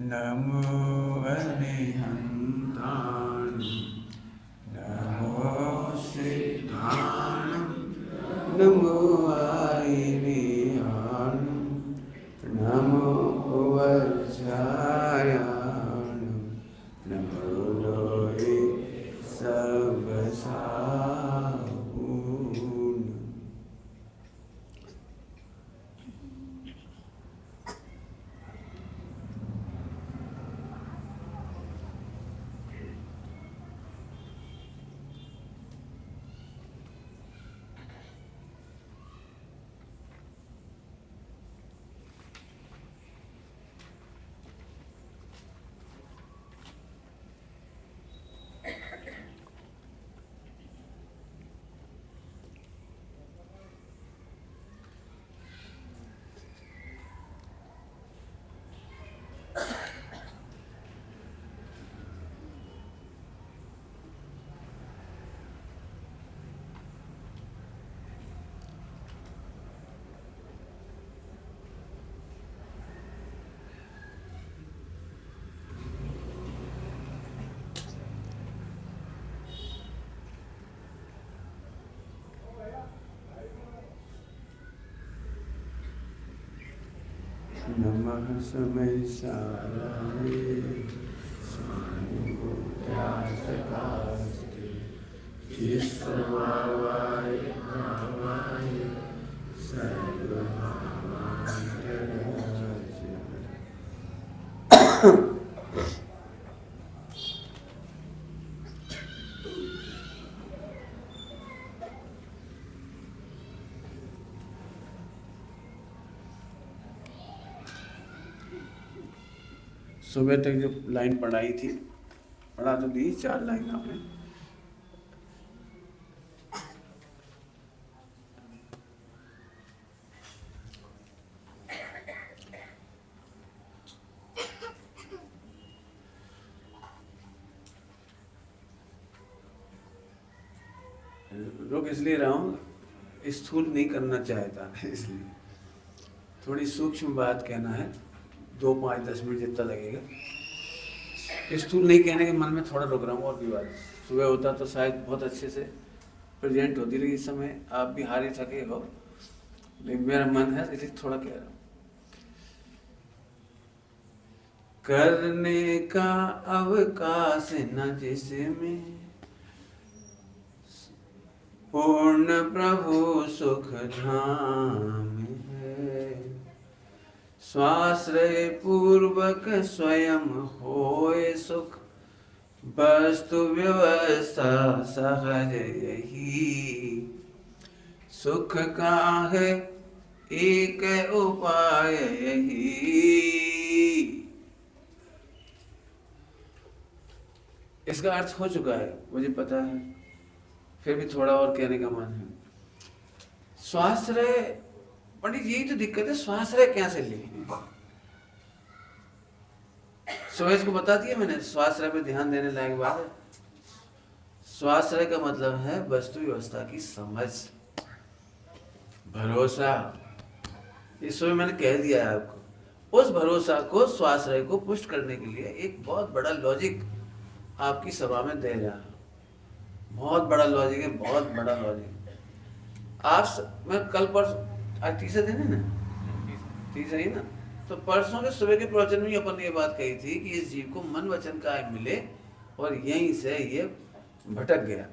नमो अरिहन्ताणं नमो सिद्धाणं नमो आयिर्याणं नमो वज्रायाणं नमो लोहे सर्वसाहूणं। नमः समय साराय स्वानुभूत्यासकास्ते ईश्वराय भावाय सर्वभावान्तराय। सुबह तक जो लाइन पढ़ाई थी, पढ़ा तो दी 4 लाइन आपने। रोक इसलिए रहा हूँ, स्थूल नहीं करना चाहता इसलिए थोड़ी सूक्ष्म बात कहना है। 2, 5, 10 मिनट जितना लगेगा। स्थूल नहीं कहने के मन में थोड़ा रुक रहा हूँ। और भी बात, सुबह होता तो शायद बहुत अच्छे से प्रेजेंट होती, लेकिन इस समय आप भी हारे थके हो, लेकिन मेरा मन है इसलिए थोड़ा कह रहा हूँ। करने का अवकाश न जिसमें पूर्ण प्रभु सुख धाम है, स्वाश्रय पूर्वक स्वयं होए सुख, वस्तु व्यवस्था सहज यही, सुख का है एक उपाय यही। इसका अर्थ हो चुका है, मुझे पता है, फिर भी थोड़ा और कहने का मन है। स्वाश्रय, पंडित यही तो दिक्कत है, स्वाश्रय कैसे ले? सुबह को बता दिया मैंने, स्वाश्रय पे ध्यान देने लायक बात है। स्वाश्रय का मतलब है वस्तु व्यवस्था की समझ, भरोसा। इस समय मैंने कह दिया है आपको। उस भरोसा को, स्वाश्रय को पुष्ट करने के लिए एक बहुत बड़ा लॉजिक आपकी सभा में दे रहा है। बहुत बड़ा लॉजिक है, बहुत बड़ा लॉजिक। मैं कल आज तीसरा दिन है ना, तीसरा ही ना, तो परसों के सुबह के प्रवचन में अपन ने ये बात कही थी कि इस जीव को मन वचन काय मिले, और यहीं से ये भटक गया।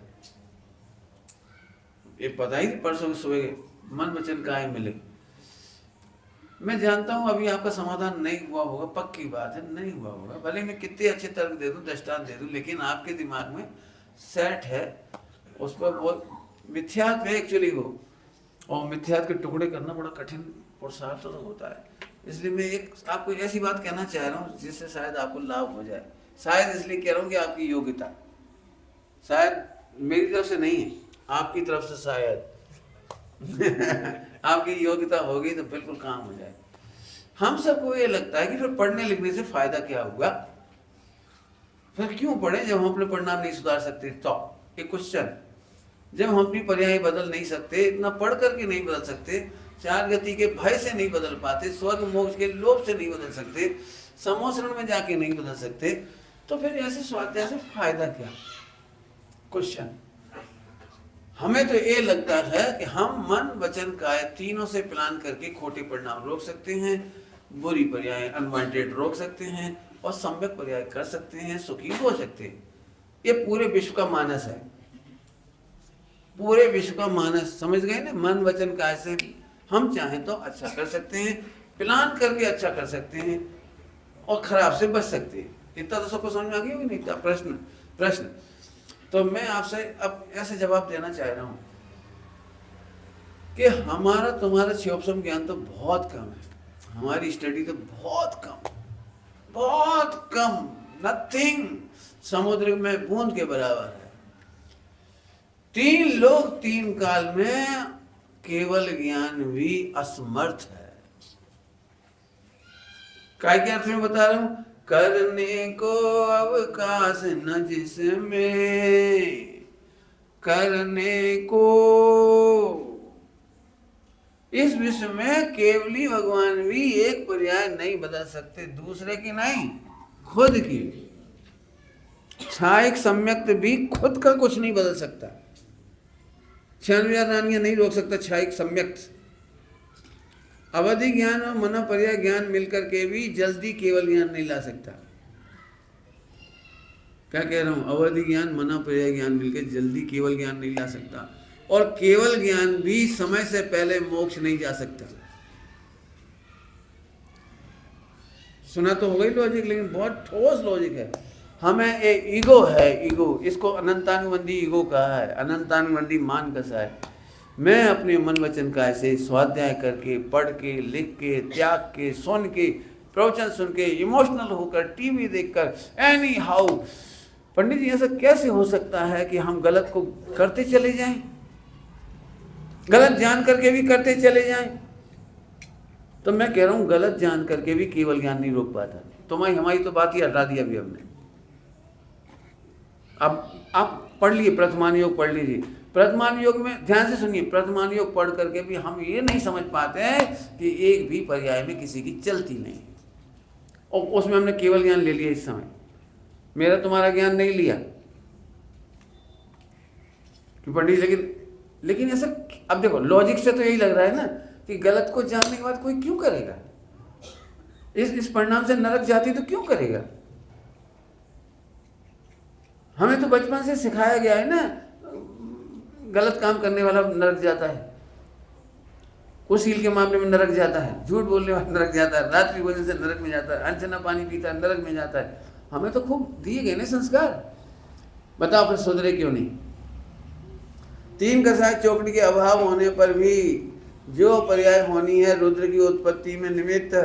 ये पता ही नहीं, परसों के सुबह के मन वचन काय मिले। मैं जानता हूं अभी आपका समाधान नहीं हुआ होगा, पक्की बात है, नहीं हुआ होगा। भले मैं कितने अच्छे तर्क दे दूं, दृष्टांत दे दूं, लेकिन आपके दिमाग में सेट है, उस पर बहुत मिथ्यात्व है एक्चुअली वो, और मिथ्यात्व के टुकड़े करना बड़ा कठिन पुरुषार्थ तो होता है। इसलिए मैं एक आपको ऐसी बात कहना चाह रहा हूँ जिससे शायद आपको लाभ हो जाए। शायद इसलिए कह रहा हूँ कि आपकी योग्यता, शायद मेरी तरफ से नहीं है, आपकी तरफ से शायद आपकी योग्यता होगी तो बिल्कुल काम हो जाए। हम सबको ये लगता है कि फिर पढ़ने लिखने से फायदा क्या होगा, फिर क्यों पढ़े जब हम अपने परिणाम नहीं सुधार सकते। तो एक क्वेश्चन, जब हम अपनी पर्याय बदल नहीं सकते, इतना पढ़ करके नहीं बदल सकते, चार गति के भय से नहीं बदल पाते, स्वर्ग मोक्ष के लोभ से नहीं बदल सकते, समोसरण में जाके नहीं बदल सकते, तो फिर ऐसे स्वाध्याय से फायदा क्या? क्वेश्चन। हमें तो ये लगता है कि हम मन वचन काया तीनों से प्लान करके खोटे परिणाम रोक सकते हैं, बुरी पर्याय अनवांटेड रोक सकते हैं और सम्यक पर्याय कर सकते हैं, सुखी हो सकते हैं। ये पूरे विश्व का मानस है, पूरे विश्व का मानस। समझ गए ना? मन वचन काया से हम चाहें तो अच्छा कर सकते हैं, प्लान करके अच्छा कर सकते हैं और खराब से बच सकते हैं। इतना तो सबको समझ में आ गया होगी नहीं? प्रश्न तो मैं आपसे अब ऐसे जवाब देना चाह रहा हूं कि हमारा तुम्हारा क्षोभसम ज्ञान तो बहुत कम है, हमारी स्टडी तो बहुत कम, नथिंग, समुद्र में बूंद के बराबर है। 3 लोग 3 काल में केवल ज्ञान भी असमर्थ है। काय के अर्थ में बता रहा हूं? करने को अवकाश न जिसमें, करने को इस विश्व में केवली भगवान भी एक पर्याय नहीं बदल सकते, दूसरे की नहीं, खुद की। छायक सम्यक्त भी खुद का कुछ नहीं बदल सकता, 96 रानियां नहीं रोक सकता छायक सम्यक्त। अवधि ज्ञान और मनो पर्याय ज्ञान मिलकर के भी जल्दी केवल ज्ञान नहीं ला सकता। क्या कह रहा हूं? अवधि ज्ञान मनो पर्याय ज्ञान मिलकर जल्दी केवल ज्ञान नहीं ला सकता, और केवल ज्ञान भी समय से पहले मोक्ष नहीं जा सकता। सुना तो हो गई लॉजिक, लेकिन बहुत ठोस लॉजिक है। हमें ईगो है, ईगो, इसको अनंतानुबंधी ईगो कहा है, अनंतानुबंधी मान कसा है। मैं अपने मन वचन काया से स्वाध्याय करके, पढ़ के, लिख के, त्याग के, सुन के, प्रवचन सुन के, इमोशनल होकर, टीवी देखकर, एनी हाउ, पंडित जी ऐसा कैसे हो सकता है कि हम गलत को करते चले जाएं, गलत जान करके भी करते चले जाएं? तो मैं कह रहा हूं गलत जान करके भी केवल ज्ञान नहीं रोक पाता। तुम्हारी हमारी तो बात ही हटा दी अभी हमने। अब आप पढ़ लिए प्रथमान योग, पढ़ लीजिए। प्रथमान योग में ध्यान से सुनिए, प्रथमान योग पढ़ करके भी हम ये नहीं समझ पाते हैं कि एक भी पर्याय में किसी की चलती नहीं, और उसमें हमने केवल ज्ञान ले लिया। इस समय मेरा तुम्हारा ज्ञान नहीं लिया कि पंडित, लेकिन ऐसा, अब देखो लॉजिक से तो यही लग रहा है ना कि गलत को जानने के बाद कोई क्यों करेगा, इस परिणाम से नरक जाती तो क्यों करेगा? हमें तो बचपन से सिखाया गया है ना, गलत काम करने वाला नरक जाता है, कुशील के मामले में नरक जाता है, झूठ बोलने वाला नरक जाता है, रात्रि भोजन से नरक में जाता है, अनचना पानी पीता है नरक में जाता है। हमें तो खूब दिए गए ना संस्कार, बताओ फिर सुधरे क्यों नहीं? 3 कसाय चौकड़ी के अभाव होने पर भी जो पर्याय होनी है रुद्र की उत्पत्ति में निमित्त,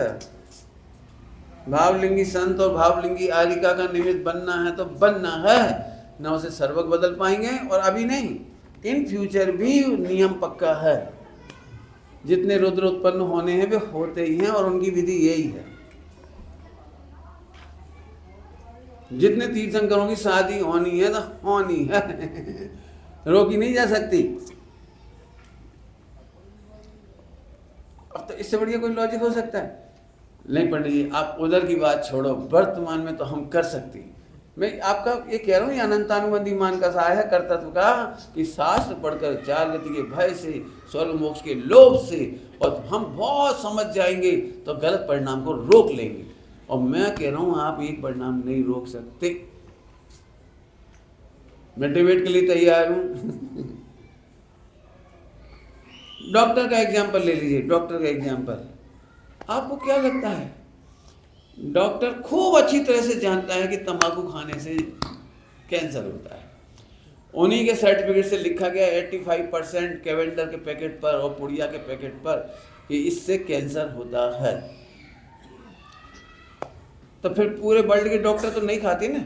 भावलिंगी संत और भावलिंगी आरिका का निमित्त बनना है तो बनना है, न उसे सर्वक बदल पाएंगे, और अभी नहीं, इन फ्यूचर भी नियम पक्का है। जितने रुद्र उत्पन्न होने हैं वे होते ही हैं, और उनकी विधि यही है। जितने तीर्थंकरों की शादी होनी है तो होनी है, रोकी नहीं जा सकती। अब तो इससे बढ़िया कोई लॉजिक हो सकता है? नहीं पंडित जी, आप उधर की बात छोड़ो, वर्तमान में तो हम कर सकते हैं। मैं आपका ये कह रहा हूँ, ये अनंतानुबंधी मान का सहाय है कर्तव्य का, कि शास्त्र पढ़कर 4 गति के भय से, स्वर्ग मोक्ष के लोभ से, और हम बहुत समझ जाएंगे तो गलत परिणाम को रोक लेंगे। और मैं कह रहा हूँ आप एक परिणाम नहीं रोक सकते। मैं डिबेट के लिए तैयार हूँ। डॉक्टर का एग्जाम्पल ले लीजिए, डॉक्टर का एग्जाम्पल। आपको क्या लगता है? डॉक्टर खूब अच्छी तरह से जानता है कि तंबाकू खाने से कैंसर होता है। उन्हीं के सर्टिफिकेट से लिखा गया 85% कैवेंडर के पैकेट पर और पुड़िया के पैकेट पर कि इससे कैंसर होता है। तो फिर पूरे वर्ल्ड के डॉक्टर तो नहीं खाते ना?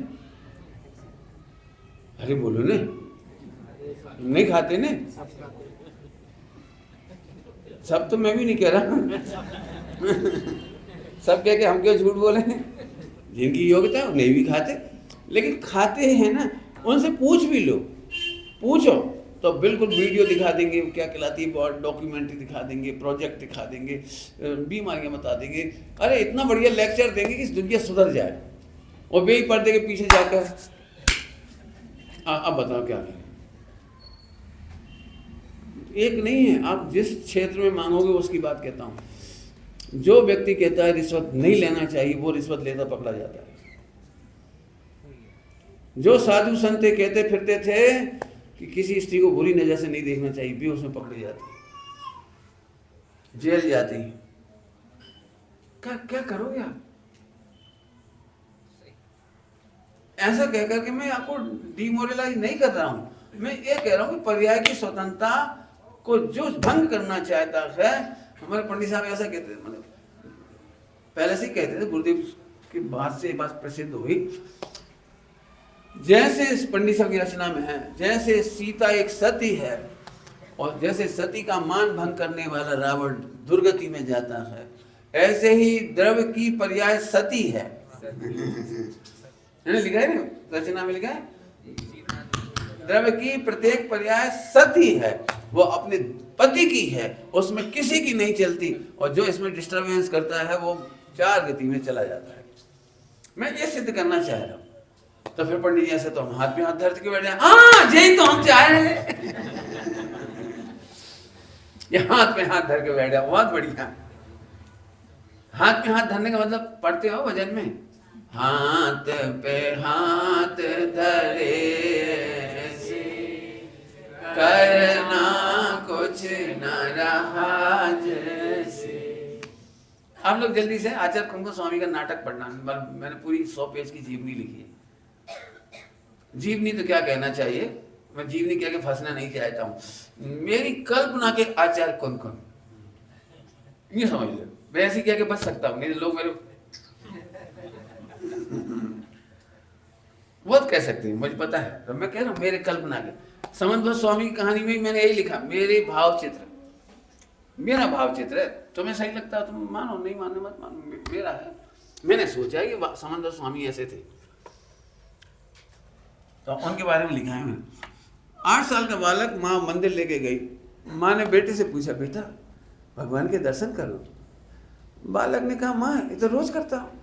अरे बोलो ने, नहीं खाते ने? सब तो मैं भी नहीं कह रहा। सब कह के हम क्यों झूठ बोले? जिनकी योग्यता है नहीं भी खाते, लेकिन खाते हैं ना, उनसे पूछ भी लो, पूछो तो बिल्कुल वीडियो दिखा देंगे क्या कहलाती है, डॉक्यूमेंट्री दिखा देंगे, प्रोजेक्ट दिखा देंगे, बीमारियां बता देंगे। अरे इतना बढ़िया लेक्चर देंगे कि दुनिया सुधर जाए, और बे पर्दे के पीछे जाकर अब बताओ क्या करें। एक नहीं है, आप जिस क्षेत्र में मांगोगे उसकी बात कहता हूं। जो व्यक्ति कहता है रिश्वत नहीं लेना चाहिए, वो रिश्वत लेता पकड़ा जाता है। जो साधु संत कहते फिरते थे कि किसी स्त्री को बुरी नजर से नहीं देखना चाहिए, भी उसमें पकड़े जाते, जेल जाती। क्या क्या करोगे आप? ऐसा कहकर के मैं आपको डिमोरलाइज नहीं कर रहा हूं, मैं ये कह रहा हूं कि पर्याय की स्वतंत्रता को जो भंग करना चाहता है, हमारे पंडित साहब ऐसा कहते थे, मतलब पहले से ही कहते थे, गुरुदेव की बात से बात प्रसिद्ध हुई। जैसे इस पंडित साहब की रचना में है, जैसे सीता एक सती है और जैसे सती का मान भंग करने वाला रावण दुर्गति में जाता है, ऐसे ही द्रव्य की पर्याय सती है। लिखा है ना, रचना में लिखा है, द्रव्य की प्रत्येक पर्याय सती है, वो अपने पति की है, उसमें किसी की नहीं चलती, और जो इसमें डिस्टर्बेंस करता है वो चार गति में चला जाता है। मैं ये सिद्ध करना चाह रहा हूं। तो फिर पंडित जी ऐसे तो हम हाथ में हाथ धर के बैठ जाए, हाँ यही तो हम चाह रहे हैं। ये हाथ में हाथ धर के बैठ जाओ, बहुत बढ़िया। हाथ में हाथ धरने का मतलब पढ़ते हो भजन में, हाथ पे हाथ धरे करना कुछ न रहा जैसे। आप लोग जल्दी से आचार्य कुंभ स्वामी का नाटक पढ़ना, मैंने पूरी 100 पेज की जीवनी लिखी है। जीवनी तो क्या कहना चाहिए, मैं जीवनी कह के फंसना नहीं चाहता हूं। मेरी कल्पना के आचार्य कौन कौन, ये समझ लो, मैं ऐसी कह के बच सकता हूं, नहीं लोग मेरे बहुत कह सकते हैं, मुझे पता है। तो मैं कह रहा हूं मेरे कल्पना के। समंत स्वामी की कहानी में मैंने यही लिखा, मेरे भाव चित्र, मेरा भाव चित्र है। तुम्हें सही लगता है तुम मानो, नहीं मानो मत मानो, मेरा है। मैंने सोचा कि समंत स्वामी ऐसे थे, तो उनके बारे में लिखा है मैंने। 8 साल का बालक माँ मंदिर लेके गई, माँ ने बेटे से पूछा, बेटा भगवान के दर्शन करो। बालक ने कहा, माँ ये तो रोज करता हूं।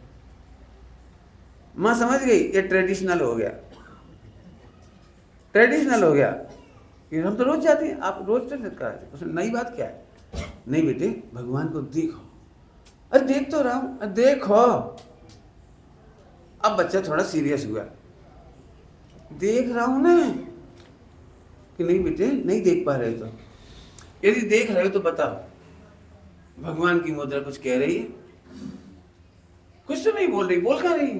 माँ समझ गई ये ट्रेडिशनल हो गया, ट्रेडिशनल हो गया कि हम तो रोज जाते हैं, आप रोज तो कराते। उसने नई बात क्या है, नहीं बेटे भगवान को देखो। अरे देख तो रहा हूं, देखो। अब बच्चा थोड़ा सीरियस हुआ, देख रहा हूं ना, कि नहीं बेटे नहीं देख पा रहे तो, यदि देख रहे हो तो बताओ भगवान की मुद्रा कुछ कह रही है? कुछ तो नहीं बोल रही, बोल कहां रही?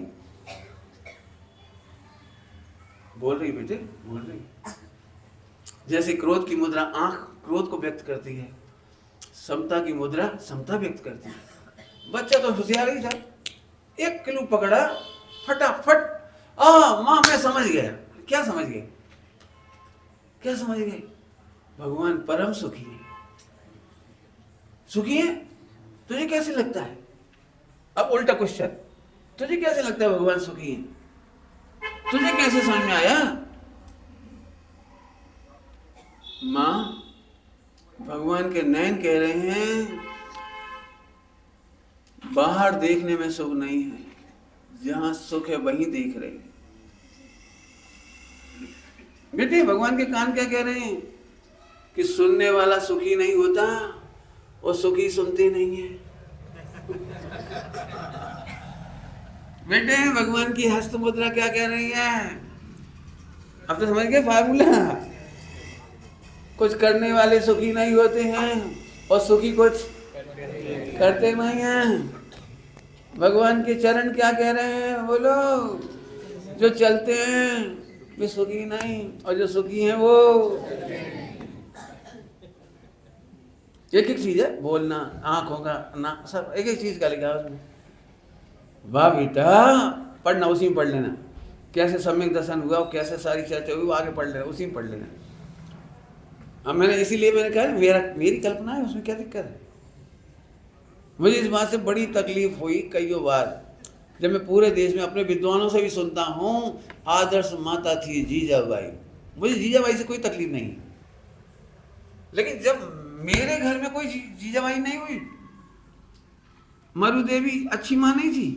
बोल रही बेटे, बोल रही। जैसे क्रोध की मुद्रा आंख क्रोध को व्यक्त करती है, समता की मुद्रा समता व्यक्त करती है। बच्चा तो होशियार ही था, 1 किलो पकड़ा, फटाफट। माँ मैं समझ गया। क्या समझ गए? क्या समझ गए? भगवान परम सुखी है। सुखी है? तुझे कैसे लगता है? अब उल्टा क्वेश्चन, तुझे कैसे लगता है भगवान सुखी है? तुझे कैसे समझ में आया? माँ भगवान के नयन कह रहे हैं बाहर देखने में सुख नहीं है, जहां सुख है वहीं देख रहे हैं। बेटे भगवान के कान क्या कह रहे हैं कि सुनने वाला सुखी नहीं होता और सुखी सुनते नहीं है। बेटे भगवान की हस्त मुद्रा क्या कह रही है? अब तो समझ गए फार्मूला। कुछ करने वाले सुखी नहीं होते हैं और सुखी कुछ करते नहीं हैं। भगवान के चरण क्या कह रहे हैं बोलो? जो चलते हैं वे सुखी नहीं और जो सुखी हैं वो। एक एक चीज है, बोलना, आंख होगा ना, सब एक एक चीज का लिखा है उसमें। वाह बेटा पढ़ना, उसी में पढ़ लेना। कैसे सम्यक दर्शन हुआ, कैसे सारी चर्चा हुई, वो आगे पढ़ लेना, उसी में पढ़ लेना। अब मैंने इसीलिए मैंने कहा मेरी कल्पना है, उसमें क्या दिक्कत है? मुझे इस बात से बड़ी तकलीफ हुई कई बार जब मैं पूरे देश में अपने विद्वानों से भी सुनता हूँ, आदर्श माता थी जीजाबाई। मुझे जीजाबाई से कोई तकलीफ नहीं, लेकिन जब मेरे घर में कोई जीजाबाई नहीं हुई, मरु देवी अच्छी माँ नहीं थी,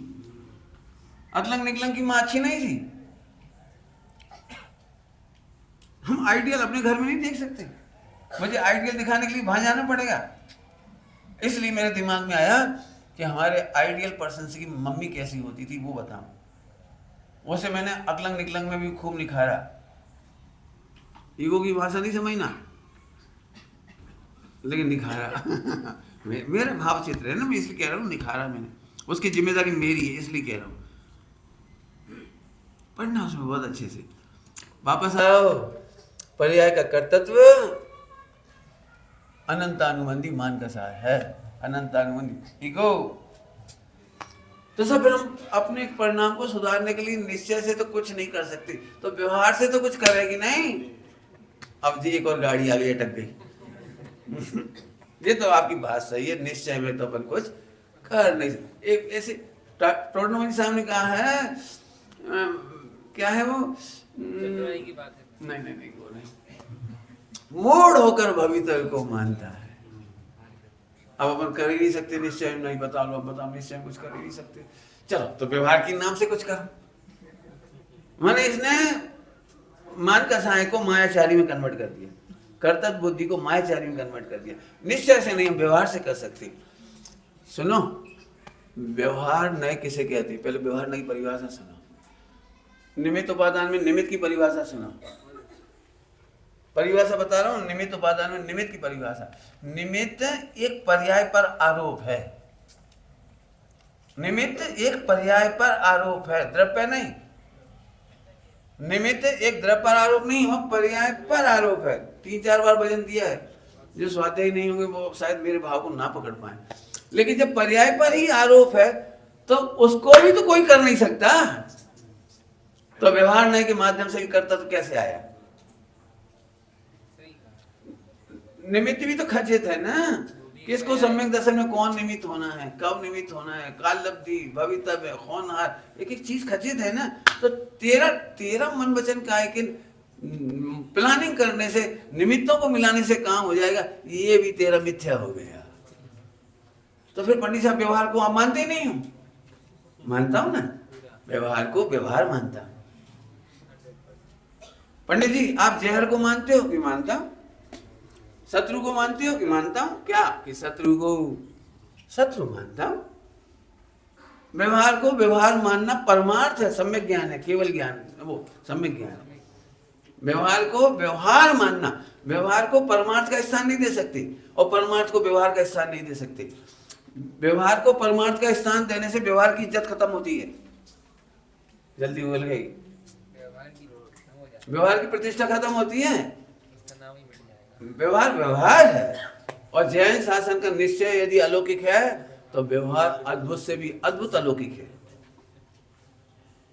अतलंग निकलंग की माँ अच्छी नहीं थी, हम आइडियल अपने घर में नहीं देख सकते। मुझे आइडियल दिखाने के लिए वहां जाना पड़ेगा। इसलिए मेरे दिमाग में आया कि हमारे आइडियल पर्सन की मम्मी कैसी होती थी वो बताऊं। वैसे मैंने अकलंग निकलंग में भी खूब निखारा। ईगो की भाषा नहीं समझना, लेकिन निखारा मेरा भाव चित्र है ना, मैं इसलिए कह रहा हूँ निखारा मैंने, उसकी जिम्मेदारी मेरी है इसलिए कह रहा हूँ। पढ़ना उसमें बहुत अच्छे से। वापस आओ, पर्याय का कर्तृत्व अनंतानुबंधी मान का सार है, अनंतानुबंधी ईगो। तो सब फिर हम अपने परिणाम को सुधारने के लिए निश्चय से तो कुछ नहीं कर सकते, तो व्यवहार से तो कुछ करेगी नहीं। अब जी एक और गाड़ी आ गई, अटक गई ये तो आपकी बात सही है, निश्चय में तो अपन कुछ कर नहीं सकते। एक ऐसे टोटनोमनी साहब ने कहा है, क्या है वो, की बात है। नहीं वो नहीं, मूड होकर भविष्य को मानता है। अब अपन कर ही नहीं सकते निश्चय, नहीं बता लो, बताओ निश्चय कुछ कर ही नहीं सकते। चलो तो व्यवहार के नाम से कुछ करो। मैंने इसने मान का सहाय को मायाचारी में कन्वर्ट कर दिया, कर्तव्य बुद्धि को मायाचारी में कन्वर्ट कर दिया। निश्चय से नहीं, हम व्यवहार से कर सकते। सुनो, व्यवहार नए किसे कहते हैं, पहले व्यवहार नई परिभाषा सुनो। निमित्त उपादान में निमित्त की परिभाषा सुनो, परिभाषा बता रहा हूं। निमित्त उपादान में निमित्त की परिभाषा, निमित्त एक पर्याय पर आरोप है, निमित्त एक पर्याय पर आरोप है, द्रव्य नहीं। निमित्त एक द्रव्य पर आरोप नहीं, वो पर्याय पर आरोप है। 3-4 बार वजन दिया है, जो स्वाध्यायी नहीं होंगे वो शायद मेरे भाव को ना पकड़ पाए। लेकिन जब पर्याय पर ही आरोप है तो उसको भी तो कोई कर नहीं सकता, तो व्यवहार नहीं के माध्यम से ही करता तो कैसे आया। निमित्त भी तो खचित है ना, किसको सम्यक दर्शन में कौन निमित्त होना है, कब निमित्त होना है, काल लब्धि, भवितव्य, होनहार, एक एक चीज खचित है ना। तो तेरा मन वचन का है कि प्लानिंग करने से, निमित्तों को मिलाने से काम हो जाएगा, ये भी तेरा मिथ्या हो गया। तो फिर पंडित साहब व्यवहार को आप मानते ही नहीं हो। मानता हूं ना, व्यवहार को व्यवहार मानता हूं। पंडित जी आप जहर को मानते हो कि मानता हूं, शत्रु को मानते हो कि मानता हूं, क्या कि शत्रु को शत्रु मानता हूं। व्यवहार को व्यवहार मानना परमार्थ है, सम्यक ज्ञान है, केवल ज्ञान वो सम्यक ज्ञान है। व्यवहार को व्यवहार मानना, व्यवहार को परमार्थ का स्थान नहीं दे सकते और परमार्थ को व्यवहार का स्थान नहीं दे सकते। व्यवहार को परमार्थ का स्थान देने से व्यवहार की इज्जत खत्म होती है। जल्दी बोल गई, व्यवहार की प्रतिष्ठा खत्म होती है। व्यवहार व्यवहार है, और जैन शासन का निश्चय यदि अलौकिक है तो व्यवहार अद्भुत से भी अद्भुत अलौकिक है।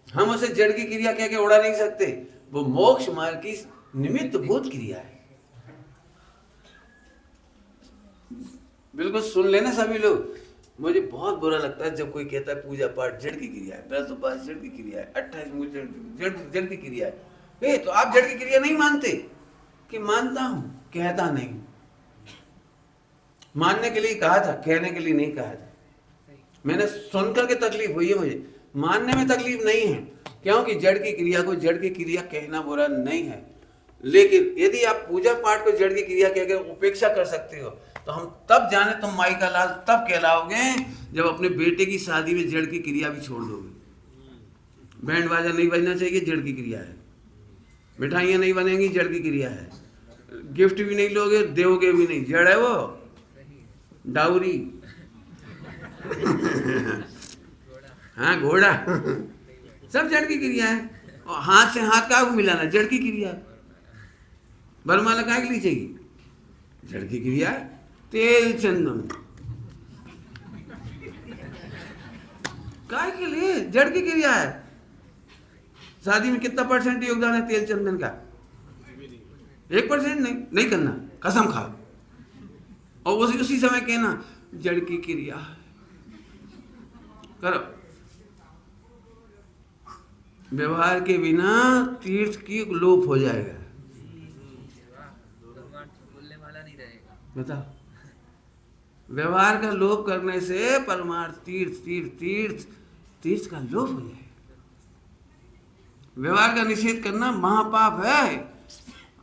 हम उसे जड़ की क्रिया कह के उड़ा नहीं सकते, वो मोक्ष मार्ग की निमित्त भूत क्रिया है। बिल्कुल सुन लेना सभी लोग। मुझे बहुत बुरा लगता है जब कोई कहता है पूजा पाठ जड़ की क्रिया है, व्रत उपवास जड़ की क्रिया है, 28 मूल जड़ की क्रिया है। तो आप जड़ की क्रिया नहीं मानते कि मानता हूं, कहता नहीं। मानने के लिए कहा था, कहने के लिए नहीं कहा था। मैंने सुनकर के तकलीफ हुई है, मुझे मानने में तकलीफ नहीं है, क्योंकि जड़ की क्रिया को जड़ की क्रिया कहना बुरा नहीं है। लेकिन यदि आप पूजा पाठ को जड़ की क्रिया कहकर उपेक्षा कर सकते हो तो हम तब जाने तुम माई का लाल तब कहलाओगे जब अपने बेटे की शादी में जड़ की क्रिया भी छोड़ दोगे। बैंड बाजा नहीं बजना चाहिए, जड़ की क्रिया है। मिठाइयाँ नहीं बनेंगी, जड़ की क्रिया है। गिफ्ट भी नहीं लोगे, दोगे भी नहीं, जड़ है वो। डाउरी हाँ, घोड़ा सब जड़ की क्रिया है। और हाथ से हाथ का मिलाना जड़ की क्रिया है। बरमाला क्या के लिए चाहिए, जड़ की क्रिया है। तेल चंदन काय के लिए, जड़ की क्रिया है। शादी में कितना % योगदान है तेल चंदन का? 1% नहीं करना, कसम खाओ। और उसी समय कहना जड़ की क्रिया करो। व्यवहार के बिना तीर्थ की लोप हो जाएगा। बोलने वाला नहीं रहेगा। बताओ, व्यवहार का लोभ करने से परमार्थ तीर्थ तीर्थ तीर्थ तीर्थ का लोभ हो जाए। व्यवहार का निषेध करना महापाप है।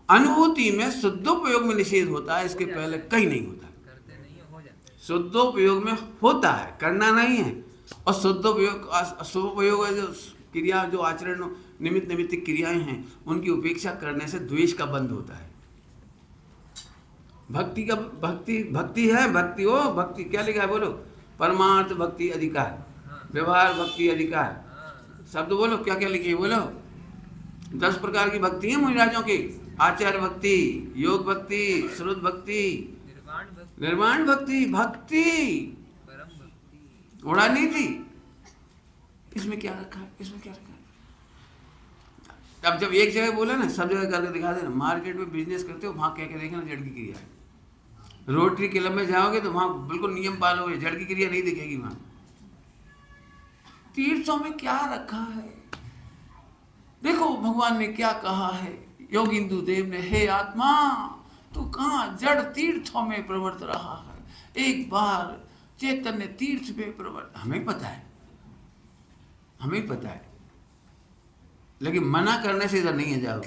अनुभूति में शुद्धोपयोग में निषेध होता है, इसके पहले कहीं नहीं होता। करते नहीं हो जाता। शुद्धोपयोग में होता है, करना नहीं है। और शुद्धोपयोग शुभोपयोग जो क्रिया, जो आचरण निमित्त निमित्तिक क्रियाएं हैं, उनकी उपेक्षा करने से द्वेष का बंध होता है। भक्ति का भक्ति है, भक्ति हो, भक्ति क्या लिखा है बोलो? परमार्थ भक्ति अधिकार, व्यवहार भक्ति अधिकार। शब्द बोलो, क्या क्या लिखिए बोलो। 10 प्रकार की भक्ति है मुनिराजों की। आचार्य भक्ति, योग भक्ति, श्रुत भक्ति, निर्वाण भक्ति, भक्ति परम भक्ति, उड़ा नहीं थी। इसमें क्या रखा है, इसमें क्या रखा है? अब जब एक जगह बोला ना, सब जगह करके दिखा देना। मार्केट में बिजनेस करते हो, वहां कह के देखना जड़ की क्रिया है। रोटरी क्लब में जाओगे तो वहां बिल्कुल नियम पालोगे, जड़ की क्रिया नहीं दिखेगी वहां। तीर्थों में क्या रखा है देखो, भगवान ने क्या कहा है। योगिंदु देव ने, हे आत्मा तू कहाँ जड़ तीर्थों में प्रवृत्त रहा है, एक बार चैतन्य तीर्थ में प्रवृत्त। हमें पता है, हमें पता है, लेकिन मना करने से इधर नहीं है। जाओ,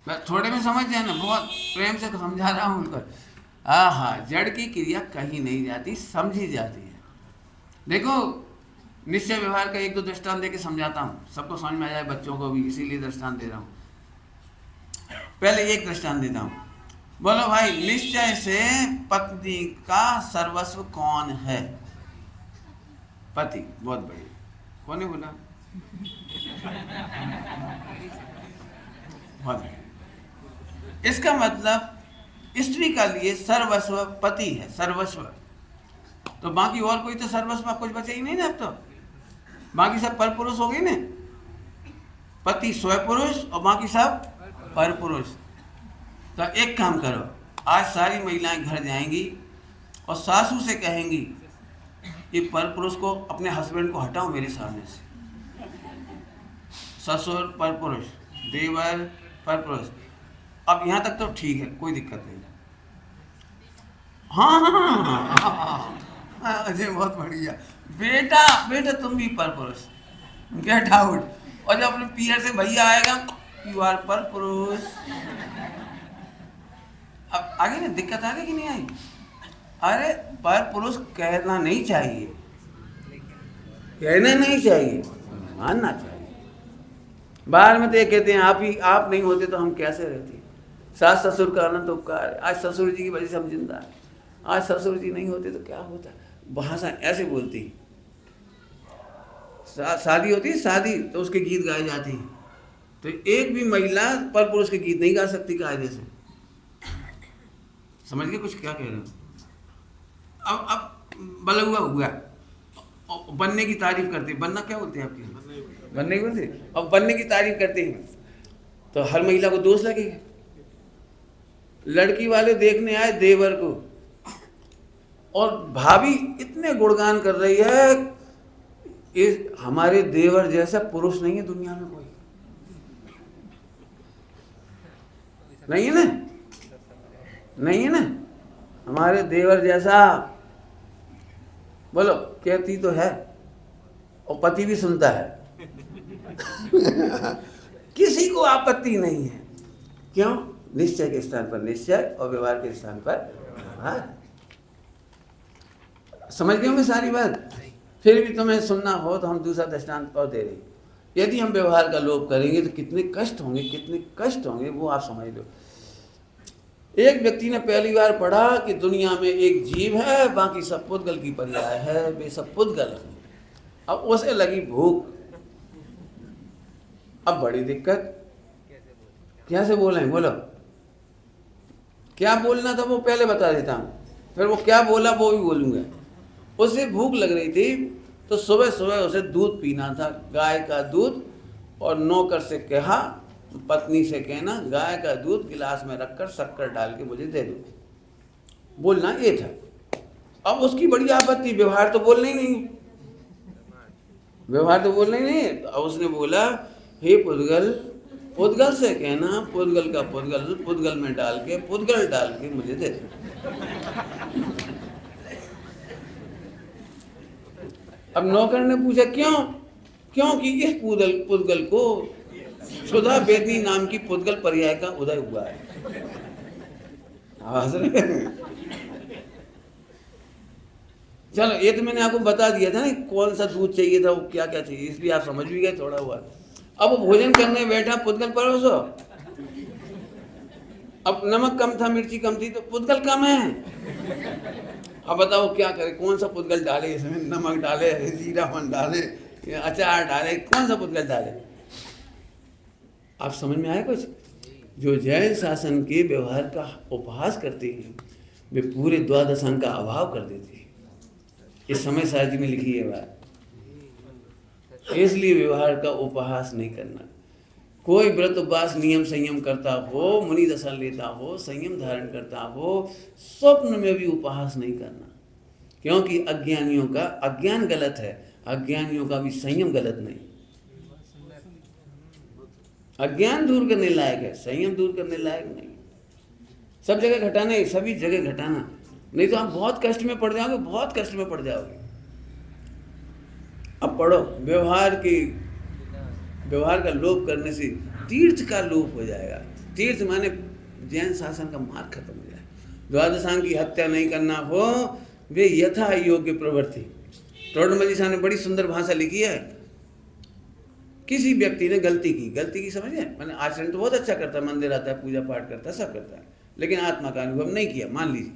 मैं थोड़े में समझ जाए ना, बहुत प्रेम से समझा रहा हूं उनको। हाँ, जड़ की क्रिया कहीं नहीं जाती, समझी जाती है। देखो, निश्चय व्यवहार का 1-2 दृष्टांत देके समझाता हूँ, सबको समझ में आ जाए, बच्चों को भी, इसीलिए दृष्टांत दे रहा हूँ। पहले एक दृष्टांत देता हूँ। बोलो भाई, निश्चय से पत्नी का सर्वस्व कौन है? पति। बहुत बढ़िया, कौन है बोला? बहुत बढ़िया। इसका मतलब स्त्री का लिए सर्वस्व पति है, सर्वस्व। तो बाकी और कोई तो सर्वस्व कुछ बचा ही नहीं ना। अब तो बाकी सब पर पुरुष हो गई ना। पति स्वयं पुरुष और बाकी सब पर पुरुष। तो एक काम करो, आज सारी महिलाएं घर जाएंगी और सासू से कहेंगी, ये पर पुरुष को, अपने हस्बैंड को हटाओ मेरे सामने से। ससुर पर पुरुष, देवर पर पुरुष। अब यहाँ तक तो ठीक है, कोई दिक्कत नहीं। हाँ, अजय बहुत बढ़िया। बेटा तुम भी पर पुरुष, गेट आउट। और जब अपने पीयर से भैया आएगा, यू आर पर पुरुष। अब आगे ना दिक्कत आ गई कि नहीं आई? अरे पर पुरुष कहना नहीं चाहिए, कहना नहीं चाहिए, मानना चाहिए। बाहर में तो ये कहते हैं, आप नहीं होते तो हम कैसे रहते। सास ससुर का अनंत उपकार है। आज ससुर जी की वजह से हम जिंदा है। आज ससुर जी नहीं होते तो क्या होता। भाषा ऐसे बोलती। शादी होती है, शादी तो उसके गीत गाए जाते हैं। तो एक भी महिला पर पुरुष के गीत नहीं गा सकती कायदे से। समझ गए कुछ क्या कह रहे हो? अब बलुआ हुआ, बनने की तारीफ करते। बनना क्या बोलते हैं आपके? बनने की बोलते। अब बनने की तारीफ करते हैं तो हर महिला को दोष लगेगा। लड़की वाले देखने आए देवर को, और भाभी इतने गुणगान कर रही है, इस हमारे देवर जैसा पुरुष नहीं है दुनिया में कोई। नहीं है ना, नहीं है ना हमारे देवर जैसा। बोलो, कहती तो है और पति भी सुनता है। किसी को आपत्ति नहीं है। क्यों? निश्चय के स्थान पर निश्चय और व्यवहार के स्थान पर व्यवहार। समझ गए होंगे सारी बात। फिर भी तुम्हें सुनना हो तो हम दूसरा दृष्टांत और दे रहे हैं। यदि हम व्यवहार का लोभ करेंगे तो कितने कष्ट होंगे, कितने कष्ट होंगे, वो आप समझ लो। एक व्यक्ति ने पहली बार पढ़ा कि दुनिया में एक जीव है, बाकी सब पुद्गल की पर्याय है, वे सब पुद्गल है। अब उसे लगी भूख। अब बड़ी दिक्कत, कैसे बोले? बोलो, क्या बोलना था वो पहले बता देता हूँ, फिर वो क्या बोला वो भी बोलूँगा। उसे भूख लग रही थी तो सुबह सुबह उसे दूध पीना था, गाय का दूध। और नौकर से कहा, पत्नी से कहना, गाय का दूध गिलास में रखकर शक्कर डाल के मुझे दे दो। बोलना ये था। अब उसकी बड़ी आपत्ति, व्यवहार तो बोलना ही नहीं, व्यवहार तो बोलना ही नहीं। अब उसने बोला, हे पुद्गल, पुद्गल से कहना पुद्गल का पुद्गल पुद्गल में डाल के पुद्गल डाल के मुझे दे दो। अब नौकर ने पूछा क्यों? क्योंकि इस पुद्गल को सुधा बेदनी नाम की पुद्गल पर्याय का उदय हुआ है। हंस रहे हैं। चलो ये तो मैंने आपको बता दिया था ना कौन सा दूध चाहिए था, वो क्या क्या चाहिए, इसलिए आप समझ भी गए थोड़ा हुआ। अब वो भोजन करने बैठा, पुद्गल परोसो। अब नमक कम था, मिर्ची कम थी, तो पुद्गल कम है। अब बताओ क्या करे, कौन सा पुद्गल डाले इसमें? नमक डाले, जीरावन डाले, अचार डाले, कौन सा पुद्गल डाले? आप समझ में आए कुछ? जो जैन शासन के व्यवहार का उपहास करते हैं वे पूरे द्वादश अंग का अभाव कर देते हैं। इस समय सारजी में लिखी है बात। इसलिए व्यवहार का उपहास नहीं करना। कोई व्रत उपवास नियम संयम करता हो, मुनि दशा लेता हो, संयम धारण करता हो, स्वप्न में भी उपहास नहीं करना, क्योंकि अज्ञानियों का अज्ञान गलत है, अज्ञानियों का भी संयम गलत नहीं। अज्ञान दूर करने लायक है, संयम दूर करने लायक नहीं। सब जगह घटाना है, सभी जगह घटाना, नहीं तो आप बहुत कष्ट में पड़ जाओगे, बहुत कष्ट में पड़ जाओगे। अब पढ़ो, व्यवहार का लोभ करने से तीर्थ का लोभ हो जाएगा। तीर्थ माने जैन शासन का मार्ग खत्म हो जाए। द्वादशांग की हत्या नहीं करना हो, वे यथा योग्य प्रवृत्ति। टोडरमल जी ने बड़ी सुंदर भाषा लिखी है। किसी व्यक्ति ने गलती की समझे, मैंने आचरण तो बहुत अच्छा करता है, मंदिर आता है, पूजा पाठ करता है, सब करता है, लेकिन आत्मा का अनुभव नहीं किया। मान लीजिए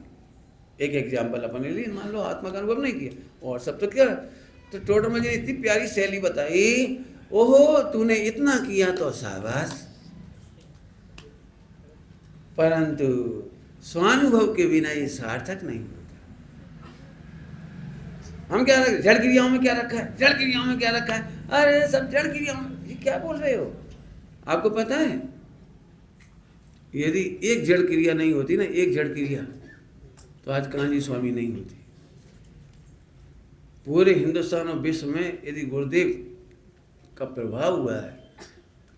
एक एग्जाम्पल अपने लिए, मान लो आत्मा का अनुभव नहीं किया, और सब तो क्या। तो टोडरमल जी ने इतनी प्यारी शैली बताई, ओहो तूने इतना किया तो शाबाश, परंतु स्वानुभव के बिना ये सार्थक नहीं होता। हम क्या रखे, जड़ क्रियाओं में क्या रखा है, जड़ क्रियाओं में क्या रखा है, अरे सब जड़ क्रियाओं में। ये क्या बोल रहे हो? आपको पता है यदि एक जड़ क्रिया नहीं होती ना, एक जड़ क्रिया, तो आज कान्जी स्वामी नहीं होती। पूरे हिंदुस्तान और विश्व में यदि गुरुदेव का प्रभाव हुआ है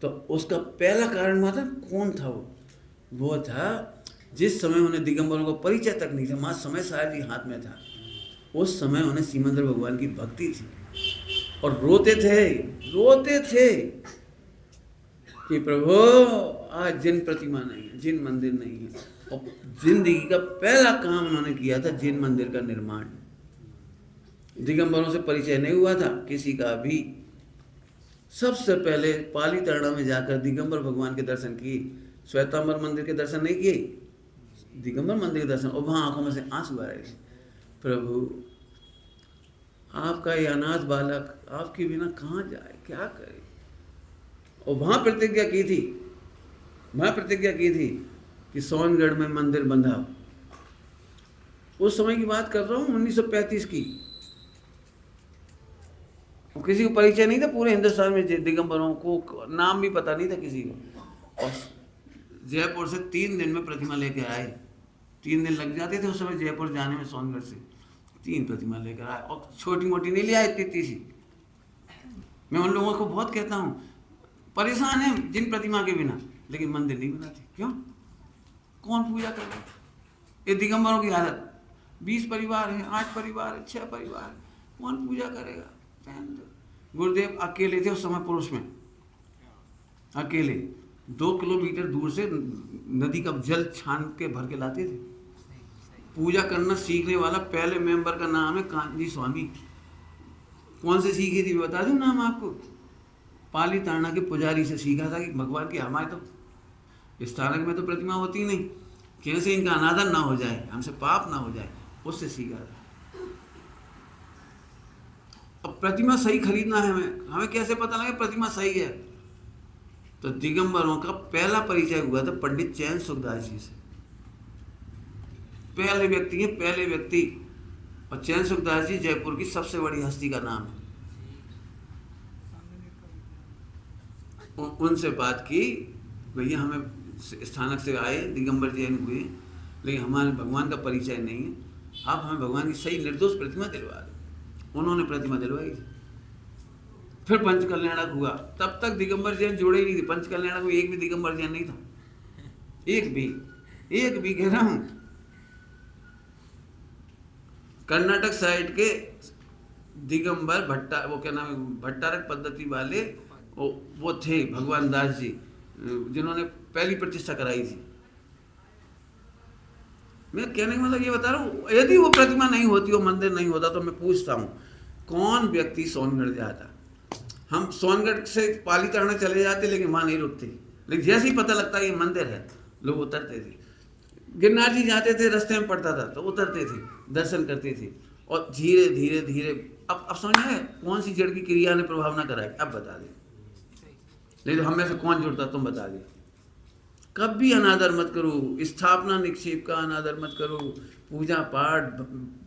तो उसका पहला कारण माता कौन था? वो था जिस समय उन्हें दिगंबरों को परिचय तक नहीं था, माँ समय साहब जी हाथ में था, उस समय उन्हें सीमंदर भगवान की भक्ति थी और रोते थे कि प्रभु आज जिन प्रतिमा नहीं है, जिन मंदिर नहीं है। और जिंदगी का पहला काम उन्होंने किया था जिन मंदिर का निर्माण। दिगंबरों से परिचय नहीं हुआ था किसी का भी। सबसे पहले पाली तरणा में जाकर दिगंबर भगवान के दर्शन किए, श्वेतांबर मंदिर के दर्शन नहीं किए, दिगंबर मंदिर के दर्शन। और वहाँ आंखों में से आंसू आ रहे, प्रभु आपका ये अनाथ बालक आपके बिना कहाँ जाए, क्या करे। और वहाँ प्रतिज्ञा की थी कि सोनगढ़ में मंदिर बंधा। उस समय की बात कर रहा हूँ 1935 की। किसी को परिचय नहीं था पूरे हिंदुस्तान में, दिगंबरों को नाम भी पता नहीं था किसी को। और जयपुर से 3 दिन में प्रतिमा लेकर आए। 3 दिन लग जाते थे उस समय जयपुर जाने में, सोनगढ़ से 3 प्रतिमा लेकर आए। और छोटी मोटी नहीं ले आए, इतनी सी। मैं उन लोगों को बहुत कहता हूँ, परेशान है जिन प्रतिमा के बिना, लेकिन मंदिर नहीं बनाते। क्यों? कौन पूजा करेगा? ये दिगंबरों की हालत, 20 परिवार हैं, 8 परिवार है, 6 परिवार है, कौन पूजा करेगा? गुरुदेव अकेले थे उस समय पुरुष में, अकेले 2 किलोमीटर दूर से नदी का जल छान के भर के लाते थे। पूजा करना सीखने वाला पहले मेंबर का नाम है कान्जी स्वामी। कौन से सीखी थी बता दूं नाम आपको? पाली तारणा के पुजारी से सीखा था कि भगवान की हमारे तो स्थानक में तो प्रतिमा होती नहीं, कैसे इनका अनादर ना हो जाए, हमसे पाप ना हो जाए, उससे सीखा था। अब प्रतिमा सही खरीदना है हमें कैसे पता लगे प्रतिमा सही है? तो दिगंबरों का पहला परिचय हुआ था पंडित चैन सुखदास जी से। पहले व्यक्ति। और चैन सुखदास जी जयपुर की सबसे बड़ी हस्ती का नाम है। उनसे बात की, भैया हमें स्थानक से आए, दिगंबर जैन हुए, लेकिन हमारे भगवान का परिचय नहीं है, आप हमें भगवान की सही निर्दोष प्रतिमा दिलवा दो। उन्होंने प्रतिमा दिलवाई। फिर पंच कल्याणक हुआ, तब तक दिगंबर जैन जोड़े ही नहीं थे। पंच कल्याणक में एक भी दिगंबर जैन नहीं था, एक भी कह रहा हूं। कर्नाटक साइड के दिगंबर भट्टा, वो क्या नाम है, भट्टारक पद्धति वाले, वो थे भगवान दास जी, जिन्होंने पहली प्रतिष्ठा कराई थी। मैं कहने का मतलब ये बता रहा हूँ, यदि वो प्रतिमा नहीं होती, वो मंदिर नहीं होता, तो मैं पूछता हूँ कौन व्यक्ति सोनगढ़ जाता। हम सोनगढ़ से पालीताना चले जाते, लेकिन वहाँ नहीं रुकते। लेकिन जैसे ही पता लगता है ये मंदिर है, लोग उतरते थे। गिरनार जी जाते थे, रास्ते में पड़ता था तो उतरते थे, दर्शन करते थे। और धीरे धीरे धीरे अब समझ में कौन सी जड़ की क्रिया ने प्रभाव ना कराए, अब बता दे। नहीं तो हम में से कौन जुड़ता, तुम बता दे। कभी अनादर मत करो, स्थापना निक्षेप का अनादर मत करो। पूजा पाठ,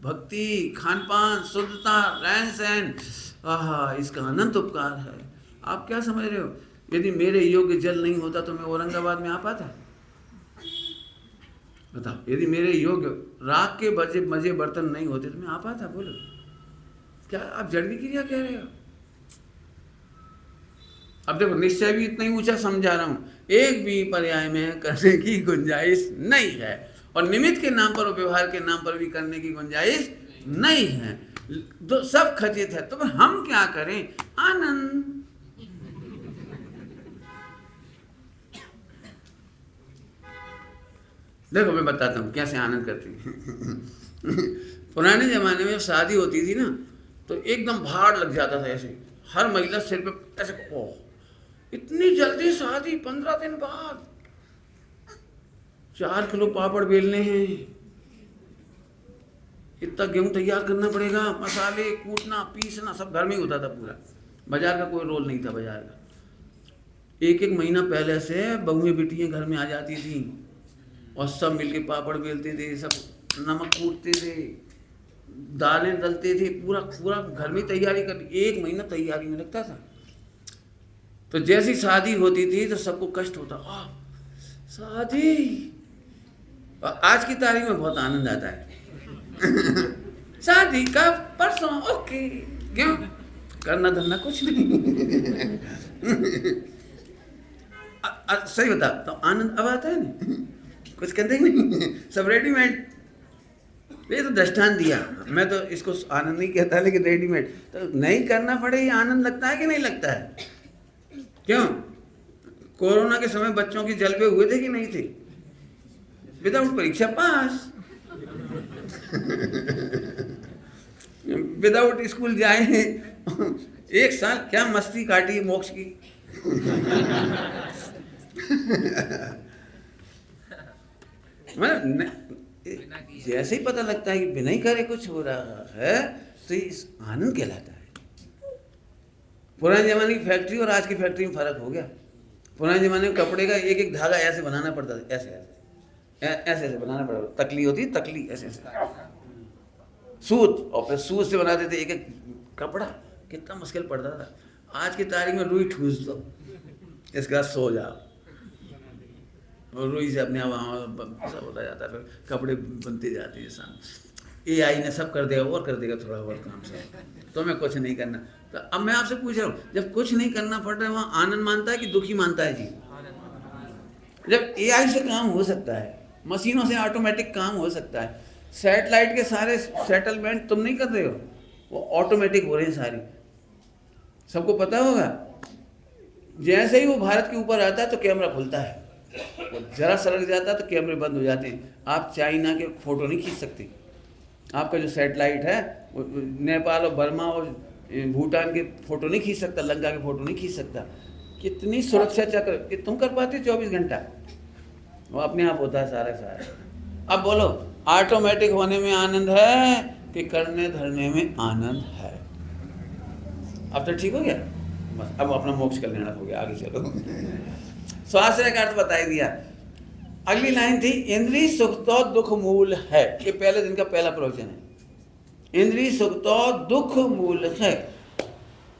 भक्ति, खान पान, शुद्धता, रहन सहन, आहा, इसका अनंत उपकार है। आप क्या समझ रहे हो? यदि मेरे योग्य जल नहीं होता तो मैं औरंगाबाद में आ पाता? बताओ, यदि मेरे योग्य राख के बजे मजे बर्तन नहीं होते तो मैं आ पाता? बोलो, क्या आप जड़ की क्रिया कह रहे हो? अब देखो, निश्चय भी इतना ही ऊंचा समझा रहा हूं, एक भी पर्याय में करने की गुंजाइश नहीं है, और निमित्त के नाम पर और व्यवहार के नाम पर भी करने की गुंजाइश नहीं है। तो सब खचित है, तो हम क्या करें? आनंद। देखो मैं बताता हूँ कैसे आनंद करती है। पुराने जमाने में शादी होती थी ना, तो एकदम भार लग जाता था ऐसे, हर महिला सिर पे ऐसे, ओह इतनी जल्दी शादी, 15 दिन बाद 4 किलो पापड़ बेलने हैं, इतना गेहूं तैयार करना पड़ेगा, मसाले कूटना पीसना सब घर में ही होता था पूरा, बाजार का कोई रोल नहीं था बाजार का। एक महीना पहले से बहुएं बेटियां घर में आ जाती थी और सब मिलके पापड़ बेलते थे, सब नमक कूटते थे, दालें दलते थे, पूरा पूरा घर में तैयारी कर, 1 महीना तैयारी में लगता था। तो जैसी शादी होती थी तो सबको कष्ट होता, शादी। और आज की तारीख में बहुत आनंद आता है। शादी कब? परसों, ओके, क्यों करना धरना कुछ नहीं। सही बता तो आनंद अब आता है ना, कुछ कहते नहीं, सब रेडीमेड। ये तो दृष्टांत दिया, मैं तो इसको आनंद नहीं कहता, लेकिन रेडीमेड। तो नहीं करना पड़े, ये आनंद लगता है कि नहीं लगता है? क्यों? कोरोना के समय बच्चों की जलवे हुए थे कि नहीं थे? विदाउट परीक्षा पास, विदाउट स्कूल जाए, 1 साल क्या मस्ती काटी मोक्ष की। जैसे ही पता लगता है कि बिना ही करे कुछ हो रहा है, तो इस आनंद कहलाता है। पुराने जमाने की फैक्ट्री और आज की फैक्ट्री में फर्क हो गया। पुराने जमाने में कपड़े का एक एक धागा ऐसे बनाना पड़ता था, ऐसे ऐसे ऐसे ऐसे बनाना पड़ता था, तकली होती तकली, ऐसे ऐसे सूत, और फिर सूत से बनाते थे एक एक कपड़ा, कितना मुश्किल पड़ता था। आज की तारीख में रुई ठूस दो, इसके बाद सो जाओ, और रुई से अपने आप सब होता जाता है, फिर कपड़े बनते जाते हैं। शाम AI ने सब कर देगा, और कर देगा थोड़ा और काम से, तो मैं कुछ नहीं करना। तो अब मैं आपसे पूछ रहा हूँ, जब कुछ नहीं करना पड़ रहा है, वहाँ आनंद मानता है कि दुखी मानता है जी? जब AI से काम हो सकता है, मशीनों से ऑटोमेटिक काम हो सकता है, सैटेलाइट के सारे सेटलमेंट तुम नहीं कर रहे हो, वो ऑटोमेटिक हो रहे हैं सारी, सबको पता होगा। जैसे ही वो भारत के ऊपर आता है तो कैमरा खुलता है, वो जरा सरक जाता है तो कैमरे बंद हो जाते हैं। आप चाइना के फोटो नहीं खींच सकते, आपका जो सैटेलाइट है वो नेपाल और बर्मा और भूटान के फोटो नहीं खींच सकता, लंका के फोटो नहीं खींच सकता। कितनी सुरक्षा चक्र कि तुम कर पाते 24 घंटा, वो अपने आप होता है सारा सारा। अब बोलो, ऑटोमेटिक होने में आनंद है कि करने धरने में आनंद है? अब तो ठीक हो गया, बस अब अपना मोक्ष कल्याण हो गया, आगे चलो। स्वास्थ्य का अर्थ बता ही दिया। अगली लाइन थी, इंद्रिय सुख तो दुख मूल है। ये पहले दिन का पहला प्रवचन है, इंद्रिय सुख तो दुख मूल है।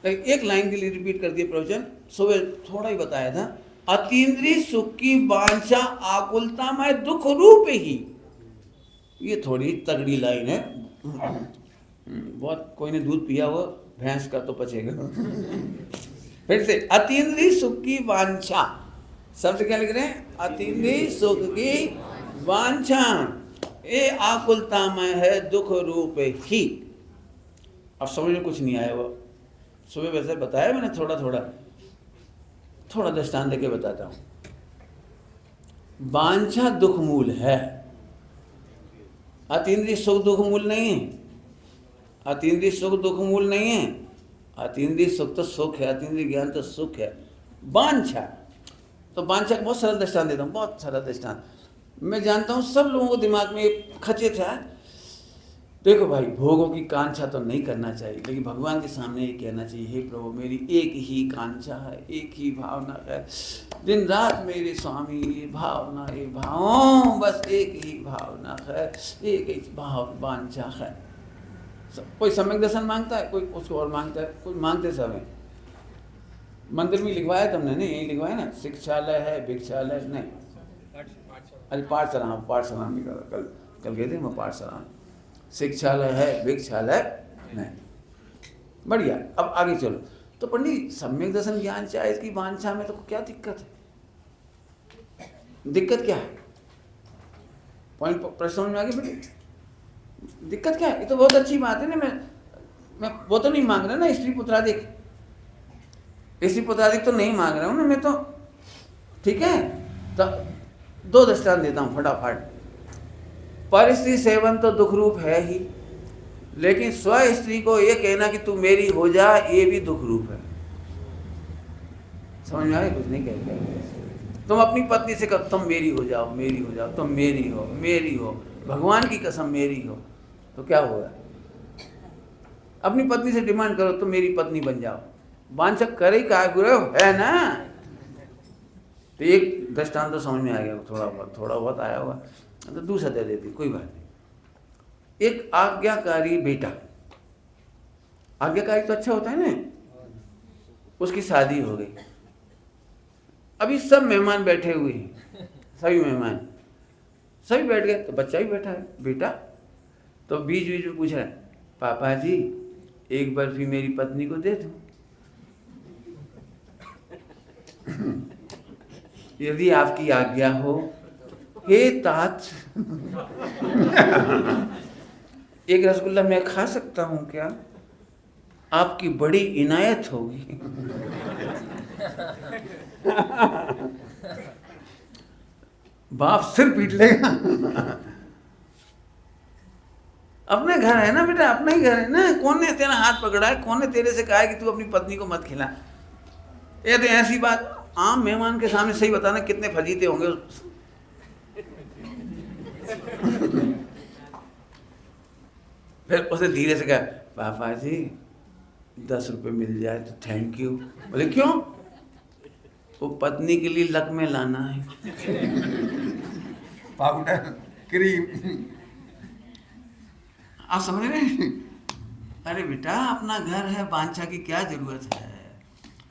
एक लाइन के लिए रिपीट कर दिया प्रवचन, सुबह थोड़ा ही बताया था। अतीन्द्रिय सुख की वांछा आकुलता में दुख रूप ही, ये थोड़ी तगड़ी लाइन है। बहुत कोई ने दूध पिया हो भैंस का तो पचेगा। फिर से, अतीन्द्रिय सुख की वांछा, शब्द क्या लिख रहे हैं? अतीन्द्रिय सुख की वांछा, ये आकुलतामय है, दुख रूप ही। अब समझ में कुछ नहीं आया। वो सुबह वैसे बताया मैंने, थोड़ा दृष्टांत देके बताता हूँ। वांछा दुख मूल है, अतीन्द्रिय सुख दुख मूल नहीं है। अतीन्द्रिय सुख दुख मूल नहीं है। अतीन्द्रिय सुख तो सुख है, अतीन्द्रिय ज्ञान तो सुख है। वांछा, तो वांछा का बहुत सरल दृष्टांत देता हूँ, बहुत सरल दृष्टांत। मैं जानता हूँ सब लोगों को दिमाग में खचित है, देखो भाई भोगों की कांक्षा तो नहीं करना चाहिए, लेकिन भगवान के सामने ये कहना चाहिए, हे प्रभु मेरी एक ही कांक्षा है, एक ही भावना है, दिन रात मेरे स्वामी ये भावना, ये भाव, बस एक ही भावना है, एक ही भाव वांछा है। कोई सम्यक दर्शन मांगता है, कोई उसको और मांगता है, कोई मांगते सब है। मंदिर में लिखवाया तुमने? नहीं, यही लिखवाया ना, शिक्षालय है, भिक्षालय नहीं, अरे पाठशाला निकाला, कल गए थे मैं पाठशाला। शिक्षालय है, भिक्षालय नहीं। बढ़िया, अब आगे चलो। तो पंडित सम्यक दर्शन ज्ञान चाहे, इसकी वांछा में तो क्या दिक्कत है? दिक्कत क्या है? पॉइंट प्रश्न में आ गया बेटे, दिक्कत क्या है? ये तो बहुत अच्छी बात है ना। मैं वो तो नहीं मांग रहा ना, स्त्री पुत्रादिक, स्त्री पुत्रादिक तो नहीं मांग रहा हूँ ना मैं तो, ठीक है। तो दो दृष्टांत देता हूँ फटाफट। पर स्त्री सेवन तो दुख रूप है ही, लेकिन स्व स्त्री को ये कहना कि तू मेरी हो जा, ये भी दुख रूप है। समझ में आया? कुछ नहीं कहते। तुम अपनी पत्नी से कहो तुम मेरी हो जाओ, मेरी हो जाओ, तुम मेरी हो, मेरी हो, भगवान की कसम मेरी हो, तो क्या होगा? अपनी पत्नी से डिमांड करो तुम मेरी पत्नी बन जाओ, वांछा करे काय गुरु है ना। तो एक दृष्टांत तो समझ में आ गया, थोड़ा बहुत आया होगा, तो दूसरा दे देती, कोई बात नहीं। एक आज्ञाकारी बेटा, आज्ञाकारी तो अच्छा होता है ना, उसकी शादी हो गई, अभी सब मेहमान बैठे हुए हैं, सभी मेहमान सभी बैठ गए, तो बच्चा भी बैठा है बेटा, तो बीच बीच में पूछ रहा है, पापा जी एक बर्फी मेरी पत्नी को दे दो। यदि आपकी आज्ञा हो हे तात, एक रसगुल्ला मैं खा सकता हूँ क्या? आपकी बड़ी इनायत होगी। बाप सिर पीट लेगा। अपने घर है ना बेटा, अपना ही घर है ना, कौन ने तेरा हाथ पकड़ा है? कौन ने तेरे से कहा है कि तू अपनी पत्नी को मत खिला? ये तो ऐसी बात आम मेहमान के सामने सही बताना कितने फजीते होंगे। फिर उसने धीरे से कहा, पापा जी 10 रुपए मिल जाए तो थैंक यू। बोले क्यों? वो पत्नी के लिए लक में लाना है, पाउडर क्रीम। आप समझ रहे हैं? अरे बेटा अपना घर है, वांछा की क्या जरूरत है?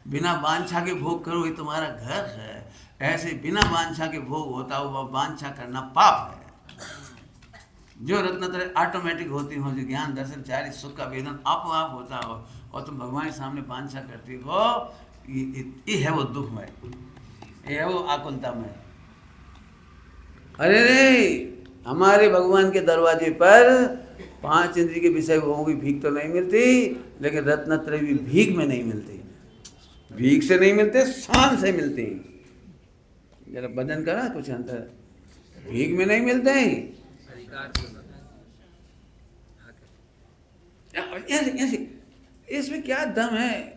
बिना वांछा के भोग करो, ये तुम्हारा घर है। ऐसे बिना वांछा के भोग होता हुआ वांछा करना पाप है। जो रत्नत्रय ऑटोमेटिक होती हो, जो ज्ञान दर्शन चारित्र सुख का वेदन आप होता हो, और तुम भगवान के सामने वांछा करती हो, ये है वो दुखमय, ये है वो आकुलतामय। अरे रे, हमारे भगवान के दरवाजे पर 5 इंद्रिय के विषय भोगों की भीख तो नहीं मिलती, लेकिन रत्नत्रय भी भीख में नहीं मिलती। भीख से नहीं मिलते, शान से मिलते। जरा भजन करा कुछ अंतर, भीख में नहीं मिलते हैं। इसमें क्या दम है?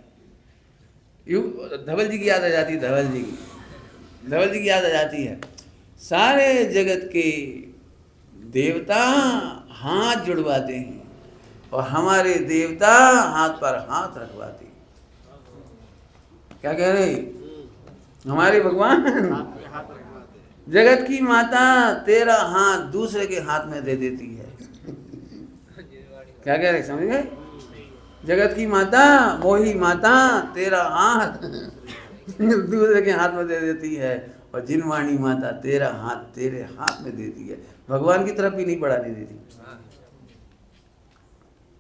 धवल जी की याद आ जाती है, धवल जी की याद आ जाती है। सारे जगत के देवता हाथ जुड़वाते हैं और हमारे देवता हाथ पर हाथ रखवाते हैं। क्या कह रहे? हमारे भगवान जगत की माता तेरा हाथ दूसरे के हाथ में दे देती है। क्या कह रहे, समझ गए? जगत की माता, मोही माता तेरा हाथ दूसरे के हाथ में दे देती है, और जिनवाणी माता तेरा हाथ तेरे हाथ में देती है। भगवान की तरफ भी नहीं बढ़ाने देती।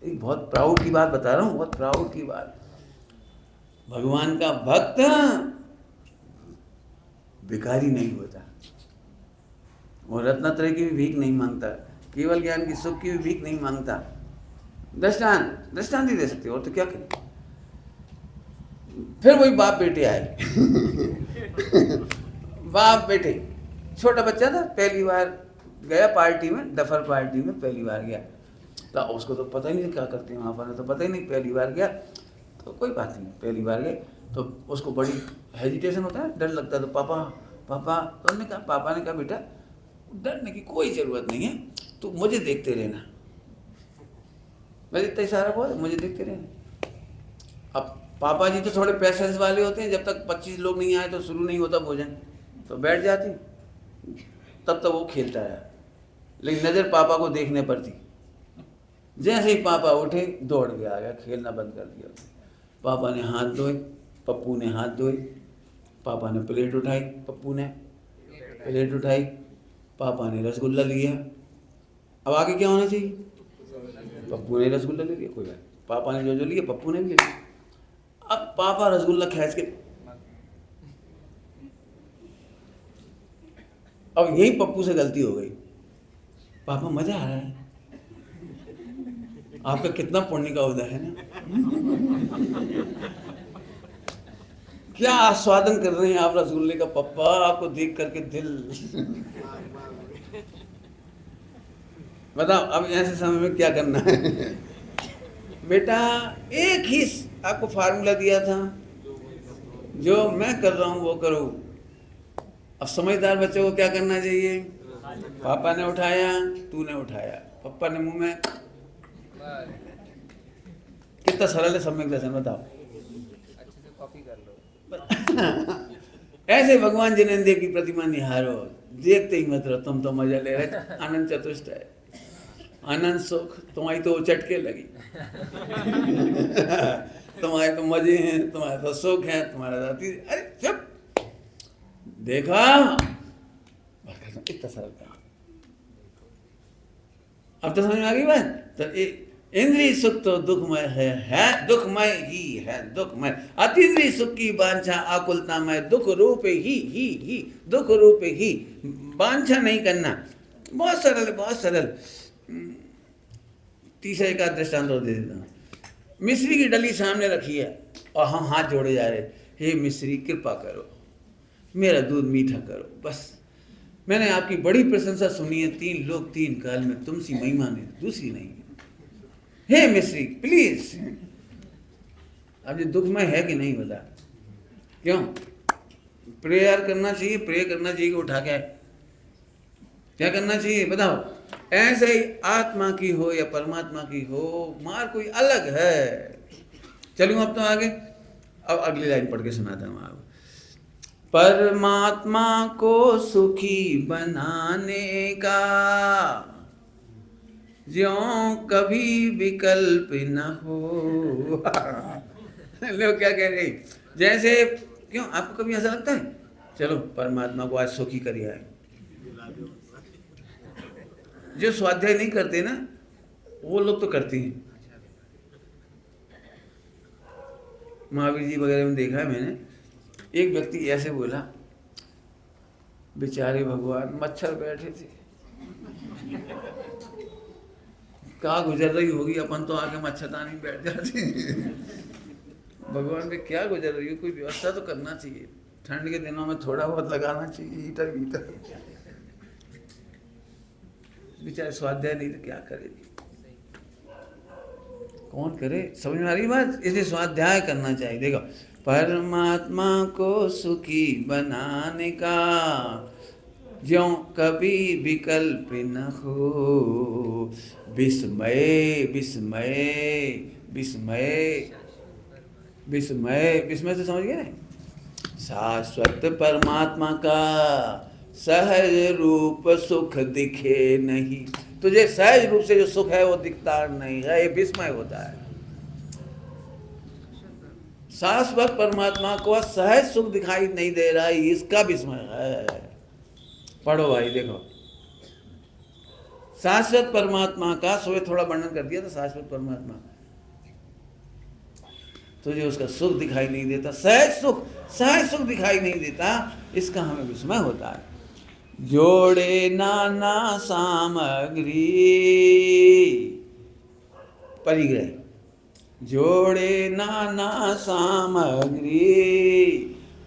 एक बहुत प्राउड की बात बता रहा हूँ, बहुत प्राउड की बात। भगवान का भक्त भिखारी नहीं होता, और रत्नत्रय की भी भीख नहीं मांगता, केवल ज्ञान की सुख की भी भीख नहीं मांगता। दृष्टांत ही दे सकते हो, और तो क्या करें। फिर वही बाप बेटे आए बाप बेटे, छोटा बच्चा था, पहली बार गया पार्टी में, डफर पार्टी में पहली बार गया, तो उसको तो पता ही नहीं क्या करते हैं वहाँ पर, तो पता ही नहीं, पहली बार गया तो कोई बात नहीं, पहली बार गए तो उसको बड़ी हेजिटेशन होता है, डर लगता है। तो पापा पापा तो ने कहा, पापा ने कहा बेटा डरने की कोई ज़रूरत नहीं है, तू मुझे देखते रहना, मैं इतना इशारा बोल, मुझे देखते रहना। अब पापा जी तो थोड़े पैसेंस वाले होते हैं, जब तक 25 लोग नहीं आए तो शुरू नहीं होता भोजन, तो बैठ जाती, तब तक वो खेलता रहा, लेकिन नज़र पापा को देखने पर थी। जैसे ही पापा उठे दौड़ के आ गया, खेलना बंद कर दिया। पापा ने हाथ धोए, पप्पू ने हाथ धोए, पापा ने प्लेट उठाई, पप्पू ने प्लेट उठाई, पापा ने रसगुल्ला लिया। अब आगे क्या होना चाहिए? पप्पू ने रसगुल्ला ले लिया, कोई बात, पापा ने जो लिया पप्पू ने भी ले लिया। अब पापा रसगुल्ला खींच के, अब यही पप्पू से गलती हो गई। पापा मजा आ रहा है, आपका कितना पुण्य का उदय है ना, क्या आस्वादन कर रहे हैं आप रसगुल्ले का पप्पा, आपको देख करके दिल बताओ। अब ऐसे समय में क्या करना है बेटा, एक ही आपको फार्मूला दिया था, जो मैं कर रहा हूं वो करो। अब समझदार बच्चे को क्या करना चाहिए? पापा ने उठाया, तूने उठाया, पप्पा ने मुंह में, कितना सरल है सम्यक दर्शन, बताओ। अच्छे से कॉपी कर लो। ऐसे भगवान जिनेंद्र की प्रतिमा निहारो, देखते ही मत रहो, तुम तो मजा ले रहे, आनंद चतुष्ट है, आनंद सुख तुम्हारी तो चटके लगी तुम्हारे तो मजे हैं, तुम्हारे तो सुख है, तुम्हारा जाती, अरे चुप, देखा इतना सरल था। अब तो समझ में आ गई बात। तो इंद्रिय सुख तो दुखमय है दुखमय ही है, दुखमय। अतीन्द्रिय सुख की वांछा आकुलता में, दुख रूप ही दुख रूप ही, वांछा नहीं करना। बहुत सरल है, बहुत सरल। तीसरे का दृष्टांत और दे देता हूँ। मिश्री की डली सामने रखी है और हम हाथ जोड़े जा रहे, हे मिश्री कृपा करो, मेरा दूध मीठा करो, बस मैंने आपकी बड़ी प्रशंसा सुनी है, 3 लोग 3 काल में, तुमसी महिमा में दूसरी नहीं, हे मिश्री प्लीज। अब ये दुखमय है कि नहीं बता, क्यों? प्रेयर करना चाहिए, प्रे करना चाहिए कि उठा के क्या करना चाहिए बताओ? ऐसे ही आत्मा की हो या परमात्मा की हो, मार कोई अलग है। चलूं अब तो आगे, अब अगली लाइन पढ़ के सुनाता हूं आपको। परमात्मा को सुखी बनाने का ज्यों कभी विकल्प न हो लोग क्या कह रहे, जैसे क्यों आपको कभी ऐसा लगता है चलो परमात्मा को आज सुखी करिए आए। जो स्वाध्याय नहीं करते ना वो लोग तो करते हैं। महावीर जी वगैरह में देखा है मैंने, एक व्यक्ति ऐसे बोला, बेचारे भगवान मच्छर बैठे थे, क्या गुजर रही होगी, अपन तो आके मच्छरदानी बैठ जाते भगवान पे क्या गुजर रही हो, कोई व्यवस्था तो करना चाहिए, ठंड के दिनों में थोड़ा बहुत लगाना चाहिए हीटर वीटर। बेचारे स्वाध्याय नहीं तो क्या करे, कौन करे, समझ में आ रही बात? इसलिए स्वाध्याय करना चाहिए। देखो, परमात्मा को सुखी बनाने का ज्यों कभी विकल्प न हो, विस्मय विस्मय विस्मय विस्मय, विस्मय से समझ गए? शाश्वत परमात्मा का सहज रूप सुख दिखे नहीं, तुझे सहज रूप से जो सुख है वो दिखता नहीं है, ये विस्मय होता है। शाश्वत परमात्मा को सहज सुख दिखाई नहीं दे रहा है, इसका विस्मय है। पढ़ो भाई, देखो, शाश्वत परमात्मा का सुबह थोड़ा वर्णन कर दिया था। शाश्वत परमात्मा तुझे उसका सुख दिखाई नहीं देता, सहज सुख दिखाई नहीं देता, इसका हमें विस्मय होता है। जोड़े नाना सामग्री, परिग्रह, जोड़े नाना सामग्री,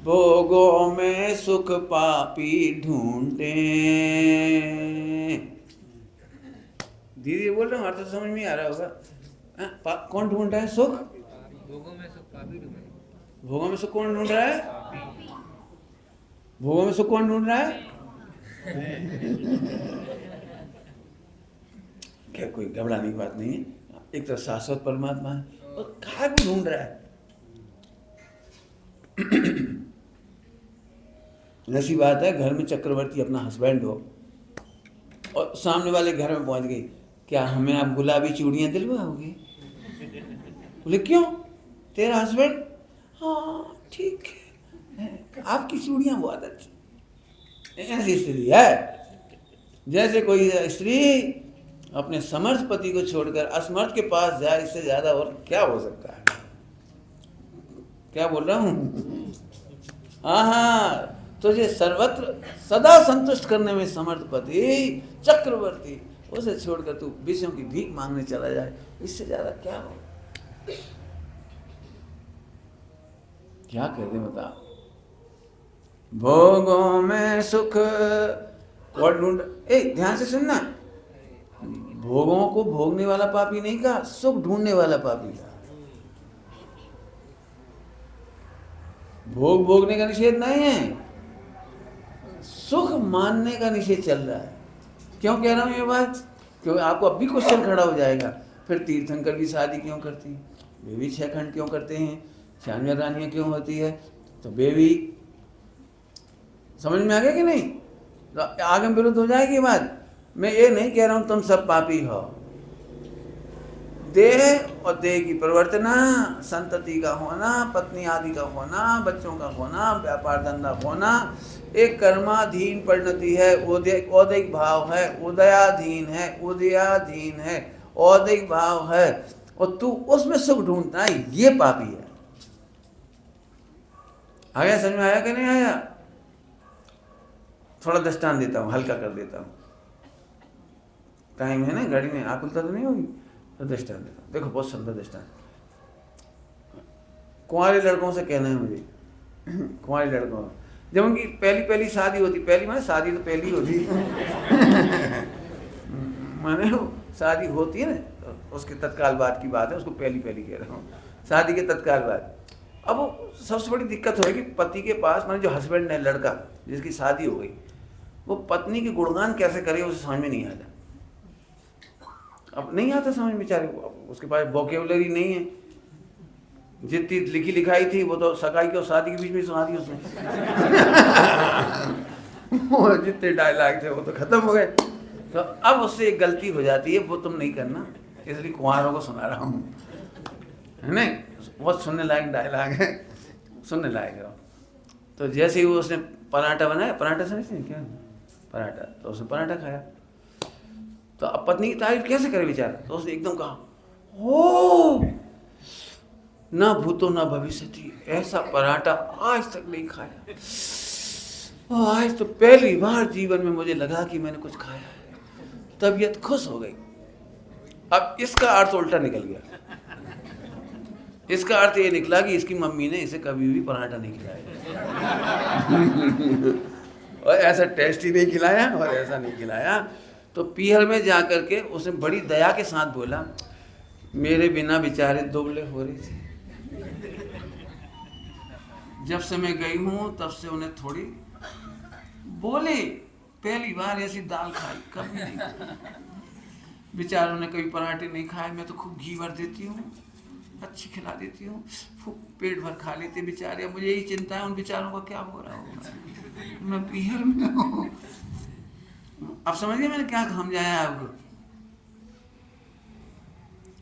भोगों में सुख पापी ढूंढे। दीदी बोल रहे हो, अर्थ तो समझ में आ रहा होगा। कौन ढूंढ रहा है सुख? भोगों में सुख पापी ढूंढे। भोगों में सुख कौन ढूंढ रहा है? भोगों में सुख कौन ढूंढ रहा है? क्या कोई घबराने की बात नहीं है। एक तो शाश्वत परमात्मा है और कहाँ को ढूंढ रहा है? ऐसी बात है, घर में चक्रवर्ती अपना हस्बैंड हो और सामने वाले घर में पहुंच गई, क्या हमें आप गुलाबी चूड़ियां दिलवाओगे? बोले क्यों, तेरा हस्बैंड? हाँ ठीक है, आपकी चूड़ियां बहुत अच्छी। ऐसी स्त्री है जैसे कोई स्त्री अपने समर्थ पति को छोड़कर असमर्थ के पास जाए, इससे ज्यादा और क्या हो सकता है? क्या बोल रहा हूँ? हाँ, तुझे सर्वत्र सदा संतुष्ट करने में समर्थ पति चक्रवर्ती, उसे छोड़कर तू विषयों की भीख मांगने चला जाए, इससे ज्यादा क्या हो? क्या कर दे बता। भोगों में सुख और ढूंढ, ध्यान से सुनना, भोगों को भोगने वाला पापी नहीं कहा, सुख ढूंढने वाला पापी कहा। भोग भोगने का निषेध नहीं है, सुख मानने का निषेध चल रहा है। क्यों कह रहा हूं ये बात? क्योंकि आपको अब भी क्वेश्चन खड़ा हो जाएगा, फिर तीर्थंकर की शादी क्यों करती हैं, वे भी 6 खंड क्यों करते हैं, 96 रानियां क्यों होती है? तो वे भी, समझ में आ गया कि नहीं? तो आगे विरुद्ध हो जाएगी बात। मैं ये नहीं कह रहा हूं तुम सब पापी हो। देह और देह की परिवर्तना, संतति का होना, पत्नी आदि का होना, बच्चों का होना, व्यापार धंधा होना, एक कर्माधीन परिणति है, औदैहिक भाव है, उदयाधीन है, उदयाधीन है, औदैहिक भाव है, और तू उसमें सुख ढूंढता है, ये पापी है। आया, समझ में आया कि नहीं आया? थोड़ा दृष्टांत देता हूँ, हल्का कर देता हूँ, टाइम है ना, गाड़ी में आकुलता तो नहीं होगी, तो दृष्टांत देता हूँ। देखो बहुत सुंदर दृष्टांत। कुंवारे लड़कों से कहना है मुझे, कुंवारे लड़कों, जब उनकी पहली शादी होती, पहली माने शादी तो पहली होती माने शादी होती है ना, तो उसके तत्काल बाद की बात है, उसको पहली कह रहा हूँ, शादी के तत्काल बाद। अब वो सबसे बड़ी दिक्कत होगी पति के पास, माने जो हस्बैंड है, लड़का जिसकी शादी हो गई, वो पत्नी के गुणगान कैसे करे, उसे समझ में नहीं आता। अब नहीं आता समझ, बेचारे उसके पास वोकेबुलरी नहीं है, जितनी लिखी लिखाई थी वो तो सगाई के और शादी के बीच में सुना दी उसने जितने डायलॉग थे वो तो खत्म हो गए। तो अब उससे एक गलती हो जाती है, वो तुम नहीं करना, इसलिए कुंवारों को सुना रहा हूँ, है नहीं? बहुत सुनने लायक डायलॉग है, सुनने लायक है। तो जैसे ही वो उसने पराठा बनाया, पराठा समझते हैं क्या? पराठा, तो उसने पराठा खाया, तो अब पत्नी की तारीफ कैसे करे बेचारा? तो उसने एकदम कहा, ओ ना भूतो ना भविष्यति, ऐसा पराठा आज तक नहीं खाया, और आज तो पहली बार जीवन में मुझे लगा कि मैंने कुछ खाया है, तबीयत खुश हो गई। अब इसका अर्थ उल्टा निकल गया, इसका अर्थ ये निकला कि इसकी मम्मी ने इसे कभी भी पराठा नहीं खिलाया और ऐसा टेस्टी नहीं खिलाया और ऐसा नहीं खिलाया। तो पीहर में जा कर के उसने बड़ी दया के साथ बोला, मेरे बिना बेचारे दुबले हो रहे थे, जब से मैं गई हूँ तब से उन्हें थोड़ी बोले, पहली बार ऐसी दाल खाई, कभी नहीं। बेचारों ने कभी पराठे नहीं खाए, मैं तो खूब घी भर देती हूँ, अच्छी खिला देती हूँ, पेट भर खा लेते बेचारे। मुझे यही चिंता है उन बेचारों का क्या हो रहा होगा, मैं पीहर में हूँ। अब समझिए मैंने क्या समझाया आपको।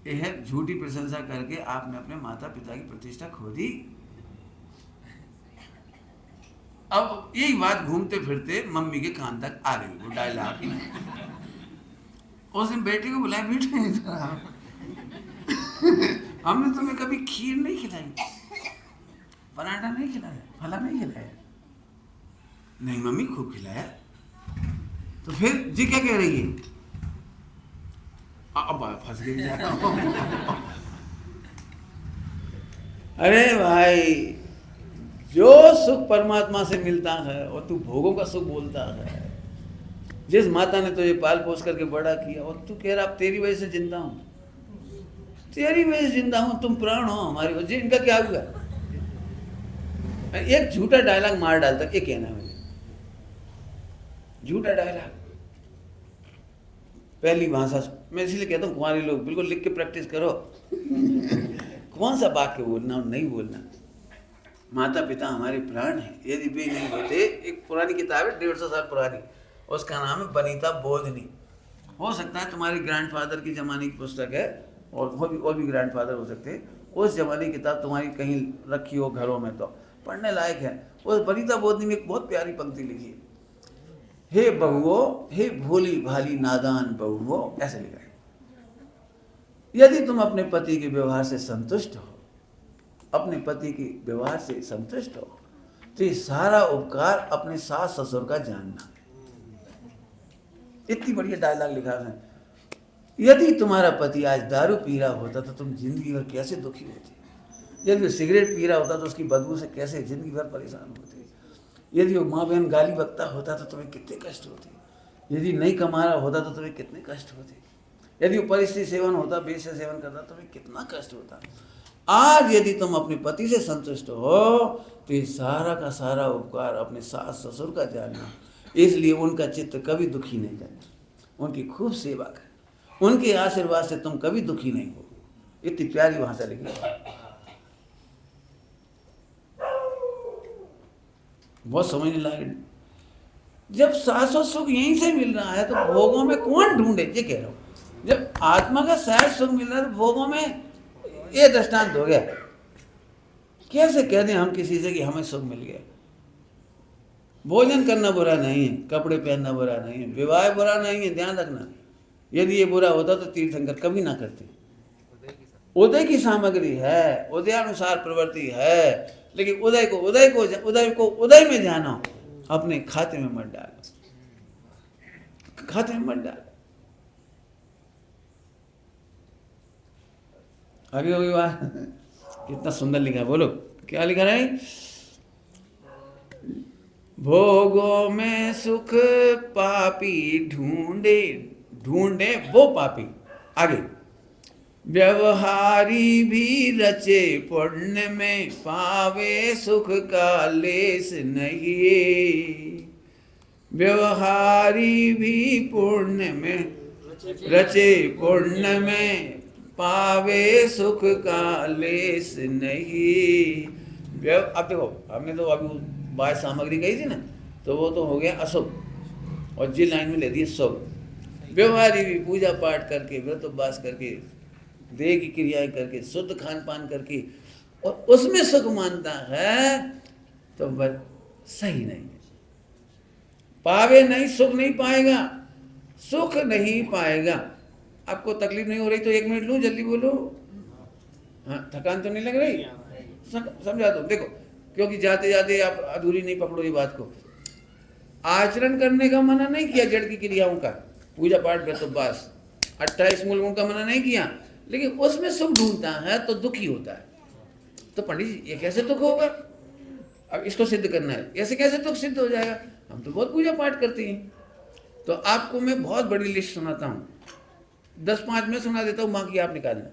यह झूठी प्रशंसा करके आपने अपने माता पिता की प्रतिष्ठा खो दी। अब यही बात घूमते फिरते मम्मी के कान तक आ रही, वो डायलॉग। उस दिन बेटी को बुलाया, बेटे इधर आओ। हमने तुम्हें कभी खीर नहीं खिलाई, पराठा नहीं खिलाया, फला नहीं खिलाया। नहीं मम्मी खूब खिलाया। तो फिर जी क्या कह रही है? अब फंस गई। अरे भाई, जो सुख परमात्मा से मिलता है और तू भोगों का सुख बोलता है। जिस माता ने तुझे पाल पोस करके बड़ा किया और तू कह रहा अब तेरी वजह से जिंदा हूं, तेरी वजह से जिंदा हूं, तुम प्राण हो हमारी वजह। इनका क्या हुआ? एक झूठा डायलॉग मार डालता, ये कहना है मुझे, झूठा डायलॉग। पहली भाषा मैं इसलिए कहता हूँ कुंवारी लोग बिल्कुल लिख के प्रैक्टिस करो। कौन सा वाक्य बोलना और नहीं बोलना। माता पिता हमारे प्राण हैं, यदि वे नहीं होते। एक पुरानी किताब है 150 साल पुरानी, उसका नाम है बनीता बोधनी। हो सकता है तुम्हारे ग्रैंडफादर की ज़माने की पुस्तक है, और भी ग्रैंडफादर हो सकते हैं। उस ज़माने की किताब तुम्हारी कहीं रखी हो घरों में तो पढ़ने लायक है। उस बनीता बोधनी में एक बहुत प्यारी पंक्ति लिखी है, हे बहुओं, हे भोली भाली नादान बहुओं, ऐसे लिखा है। यदि तुम अपने पति के व्यवहार से संतुष्ट हो, अपने पति के व्यवहार से संतुष्ट हो, तो ये सारा उपकार अपने सास ससुर का जानना। इतनी बढ़िया डायलॉग लिखा है। यदि तुम्हारा पति आज दारू पी रहा होता तो तुम जिंदगी भर कैसे दुखी होती। यदि वो सिगरेट पी रहा होता तो उसकी बदबू से कैसे जिंदगी भर परेशान होते। यदि वो माँ बहन गाली बकता होता तो तुम्हें कितने कष्ट होते। यदि नहीं कमा रहा होता तो तुम्हें कितने कष्ट होते। यदि वो परिस्थिति सेवन होता, बेच से सेवन करता, तो तुम्हें कितना कष्ट होता। आज यदि तुम अपने पति से संतुष्ट हो तो ये सारा का सारा उपकार अपने सास ससुर का जानना। इसलिए उनका चित्त कभी दुखी नहीं करना, उनकी खूब सेवा कर, उनके आशीर्वाद से तुम कभी दुखी नहीं हो। इतनी प्यारी भाषा लिखी, बहुत समझने लायक। जब शाश्वत सुख यहीं से मिल रहा है तो भोगों में कौन ढूंढे, ये कह रहा हूं। जब आत्मा का सहज सुख मिल रहा है तो भोगों में, ये दृष्टांत हो गया। कैसे कह दें हम किसी से कि हमें सुख मिल गया। भोजन करना बुरा नहीं है, कपड़े पहनना बुरा नहीं है, विवाह बुरा नहीं है, ध्यान रखना। यदि ये बुरा होता तो तीर्थंकर कभी ना करते। उदय की सामग्री है, उदयानुसार प्रवृत्ति है, लेकिन उदय में जानो, अपने खाते में मत डालो, खाते में मत डालो। आगे होगी बात। कितना सुंदर लिखा, बोलो क्या लिखा है। भोगों में सुख पापी ढूंढे, ढूंढे वो पापी। आगे, व्यवहारी भी रचे पुण्य में, पावे सुख का लेस नहीं। व्यवहारी भी पुण्य में रचे, पुण्य में पावे सुख का लेस नहीं। अब देखो, हमने तो अभी बाह्य सामग्री कही थी ना, तो वो तो हो गया अशुभ, और जी लाइन में ले दी शुभ। व्यवहारी भी पूजा पाठ करके, व्रत उपवास करके, देह की क्रियाएं करके, शुद्ध खान पान करके, और उसमें सुख मानता है तो बस सही नहीं है। पावे नहीं, सुख नहीं पाएगा, सुख नहीं पाएगा। आपको तकलीफ नहीं हो रही तो 1 मिनट लूं, जल्दी बोलो। हाँ, थकान तो नहीं लग रही, समझा दो। देखो, क्योंकि जाते जाते आप अधूरी नहीं पकड़ो ये बात को। आचरण करने का मना नहीं किया, जड़ की क्रियाओं का, पूजा पाठ व्रत उपवास 28 मूल गुण का मना नहीं किया, लेकिन उसमें सुख ढूंढता है तो दुखी होता है। तो पंडित जी ये कैसे दुख होगा, अब इसको सिद्ध करना है, ऐसे कैसे दुख सिद्ध हो जाएगा। हम तो बहुत पूजा पाठ करते हैं। तो आपको मैं बहुत बड़ी लिस्ट सुनाता हूँ, 10-5 में सुना देता हूँ, बाकी आप निकालना।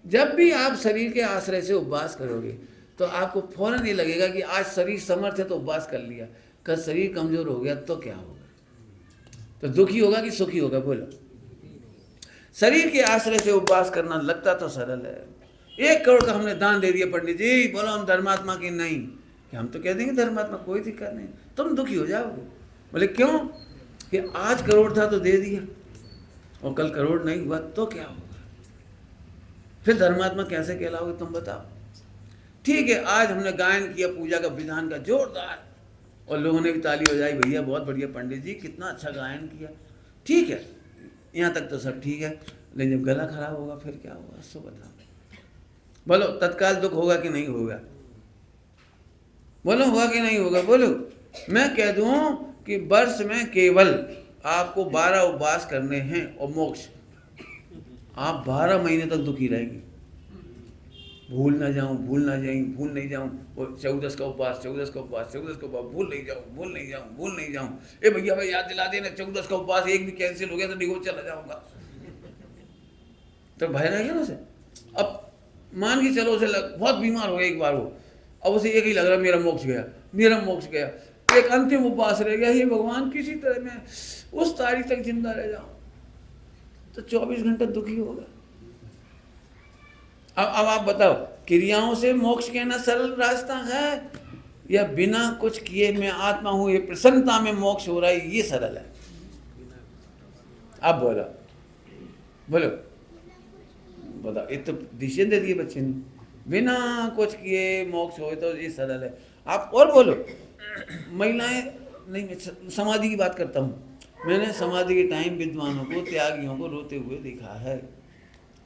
जब भी आप शरीर के आश्रय से उपवास करोगे तो आपको फौरन ये लगेगा कि आज शरीर समर्थ है तो उपवास कर लिया, कल शरीर कमजोर हो गया तो क्या होगा। तो दुखी होगा कि सुखी होगा, बोलो। शरीर के आश्रय से उपवास करना लगता तो सरल है। 1 करोड़ का हमने दान दे दिया पंडित जी, बोलो हम धर्मात्मा की नहीं, कि हम तो कह देंगे धर्मात्मा, कोई दिक्कत नहीं, तुम दुखी हो जाओगे। बोले क्यों, कि आज करोड़ था तो दे दिया और कल करोड़ नहीं हुआ तो क्या होगा, फिर धर्मात्मा कैसे कहलाओगे तुम बताओ। ठीक है, आज हमने गायन किया पूजा का विधान का जोरदार, और लोगों ने भी ताली बजाई, भैया बहुत बढ़िया पंडित जी, कितना अच्छा गायन किया। ठीक है, यहाँ तक तो सब ठीक है, लेकिन जब गला खराब होगा फिर क्या होगा, सो बताओ। बोलो तत्काल दुख होगा कि नहीं होगा? बोलो होगा कि नहीं होगा? बोलो। मैं कह दूं कि वर्ष में केवल आपको 12 उपवास करने हैं और मोक्ष, आप 12 महीने तक दुखी रहेंगे। भूल ना जाऊं, भूल ना जाऊं, भूल नहीं जाऊं, वो 14 का उपवास, 14 का उपवास, 14 का उपवास, भूल नहीं जाऊं, भूल नहीं जाऊं, भूल नहीं जाऊं। ए भैया भाई याद दिला देना, 14 का उपवास एक भी कैंसिल हो गया तो निगो चला जाऊंगा, तो भय रहेगा ना उसे। अब मान के चलो उसे बहुत बीमार हो गया एक बार वो, अब उसे एक ही लग रहा मेरा मोक्ष गया, मेरा मोक्ष गया। एक अंतिम उपवास रह गया, हे भगवान किसी तरह मैं उस तारीख तक जिंदा रह जाऊं, तो 24 घंटे दुखी होगा। अब आप बताओ, क्रियाओं से मोक्ष कहना सरल रास्ता है या बिना कुछ किए मैं आत्मा हूं ये प्रसन्नता में मोक्ष हो रहा है ये सरल है? आप बोलो बोलो बताओ। ये तो डिसीजन दे दिए बच्चे ने, बिना कुछ किए मोक्ष हो तो ये सरल है। आप और बोलो। महिलाएं नहीं, मैं समाधि की बात करता हूँ। मैंने समाधि के टाइम विद्वानों को, त्यागियों को रोते हुए देखा है।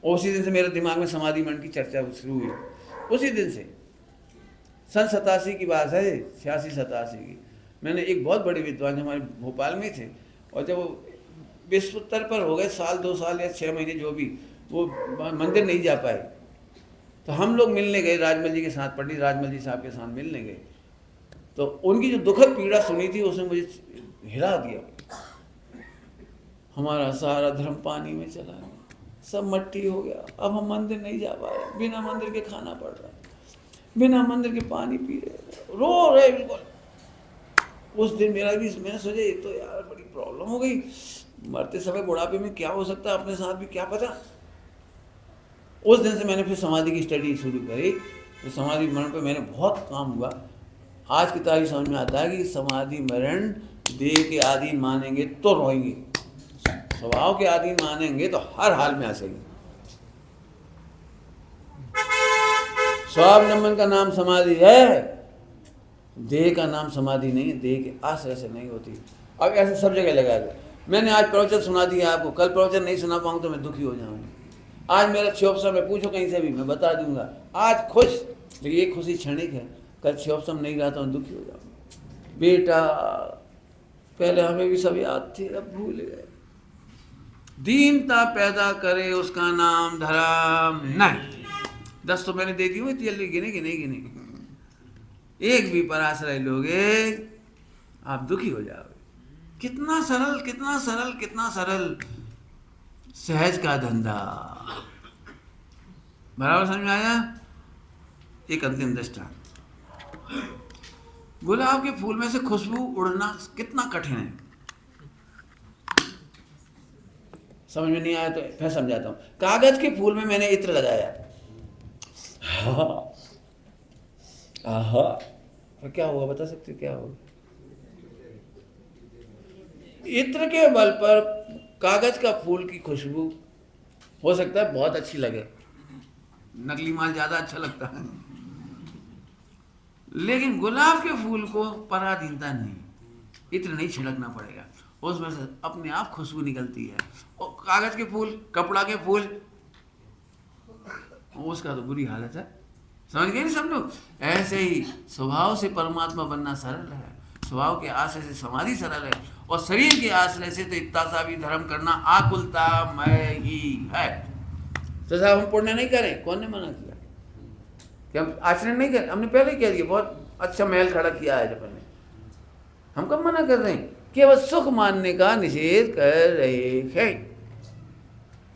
उसी दिन से मेरे दिमाग में समाधि मन की चर्चा शुरू हुई, उसी दिन से। सन 87 की बात है, 86-87 की। मैंने एक बहुत बड़े विद्वान हमारे भोपाल में थे, और जब वो विश्व स्तर पर हो गए, साल 2 साल या 6 महीने जो भी, वो मंदिर नहीं जा पाए, तो हम लोग मिलने गए राजमल जी के साथ, पंडित राजमल जी साहब के साथ मिलने गए। तो उनकी जो दुखद पीड़ा सुनी थी उसने मुझे हिला दिया। हमारा सारा धर्म पानी में चला गया, सब मट्टी हो गया, अब हम मंदिर नहीं जा पा रहे, बिना मंदिर के खाना पड़ रहा है, बिना मंदिर के पानी पी रहे, रो रहे बिल्कुल। उस दिन मेरा भी, मैंने सोचा ये तो यार बड़ी प्रॉब्लम हो गई, मरते समय बुढ़ापे में क्या हो सकता है अपने साथ भी क्या पता। उस दिन से मैंने फिर समाधि की स्टडी शुरू करी, तो समाधि मरण पे मैंने बहुत काम हुआ। आज की तारीख समझ में आता है कि समाधि मरण देह के अधीन मानेंगे तो रोएंगे, स्वभाव के अधीन मानेंगे तो हर हाल में हंसेंगे। स्वावलंबन का नाम समाधि है, देह का नाम समाधि नहीं है, देह के आश्रय से नहीं होती। अब ऐसे सब जगह लगा दे। मैंने आज प्रवचन सुना दिया आपको, कल प्रवचन नहीं सुना पाऊँ तो मैं दुखी हो जाऊंगा। आज मेरा क्षोभसम है, पूछो कहीं से भी, मैं बता दूंगा। आज खुश, लेकिन ये खुशी क्षणिक है, कल क्षोभसम नहीं रहा तो मैं दुखी हो जाऊंगा। बेटा पहले हमें भी सब याद थे, अब भूल गए। दीनता पैदा करे उसका नाम धर्म नहीं। 10 तो मैंने दे दी हुई, जल्दी गिने। एक भी पराश्रय लोगे आप दुखी हो जाओगे। कितना सरल, कितना सरल, कितना सरल, सहज का धंधा। बराबर समझ में आया? एक अंतिम दृष्टांत, गुलाब के फूल में से खुशबू उड़ना कितना कठिन है। समझ में नहीं आया तो फिर समझाता हूं। कागज के फूल में मैंने इत्र लगाया, आहा, और क्या होगा बता सकते क्या होगा? इत्र के बल पर कागज का फूल की खुशबू हो सकता है बहुत अच्छी लगे, नकली माल ज्यादा अच्छा लगता है, लेकिन गुलाब के फूल को पराधीनता नहीं, इत्र नहीं छिड़कना पड़ेगा, उसमें से अपने आप खुशबू निकलती है। और कागज के फूल, कपड़ा के फूल, उसका तो बुरी हालत है। समझ गए नहीं सब लोग? ऐसे ही स्वभाव से परमात्मा बनना सरल है, स्वभाव के आश्रय से समाधि सरल है, और शरीर के आश्रय से तो इतना सा भी धर्म करना आकुलता मय ही है। तो साहब हम पुण्य नहीं करें, कौन ने मना किया कि हम आचरण नहीं करें? हमने पहले ही कह दिया, बहुत अच्छा महल खड़ा किया है जब ने, हम कब मना कर रहे हैं? केवल सुख मानने का निषेध कर रहे हैं।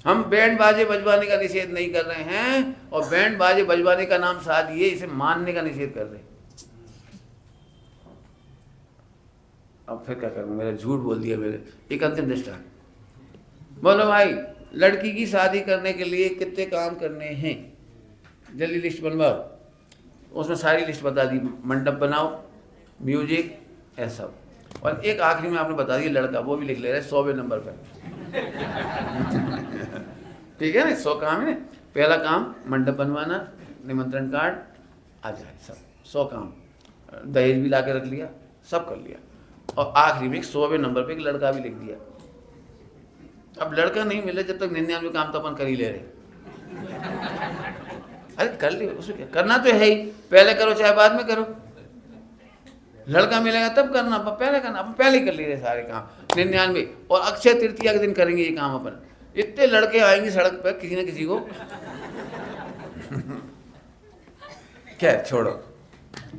हम बैंड बाजे बजवाने का निषेध नहीं कर रहे हैं, और बैंड बाजे बजवाने का नाम साथ दिए, इसे मानने का निषेध कर रहे हैं। अब फिर क्या करूं, मेरा झूठ बोल दिया मेरे। एक अंतिम दृष्टांत, बोलो भाई, लड़की की शादी करने के लिए कितने काम करने हैं? जल्दी लिस्ट बनवाओ। उसमें सारी लिस्ट बता दी, मंडप बनाओ, म्यूजिक, ऐसा। और एक आखिरी में आपने बता दिया लड़का, वो भी लिख ले रहे 100वें नंबर पर। ठीक है ना, 100 काम है। पहला काम मंडप बनवाना, निमंत्रण कार्ड आ जाए, सब 100 काम, दहेज भी ला के रख लिया, सब कर लिया, और आखिरी में 100वें नंबर पे एक लड़का भी लिख दिया। अब लड़का नहीं मिले जब तक 99 काम तो अपन कर ही ले रहे। अरे कर लियो, उसमें क्या करना तो है ही, पहले करो चाहे बाद में करो। लड़का मिलेगा तब करना, अपन पहले करना, अपन पहले ही कर लिए सारे काम 99। और अक्षय तृतीया के दिन करेंगे ये काम अपन। इतने लड़के आएंगे सड़क पर किसी न किसी को। क्या छोड़ो।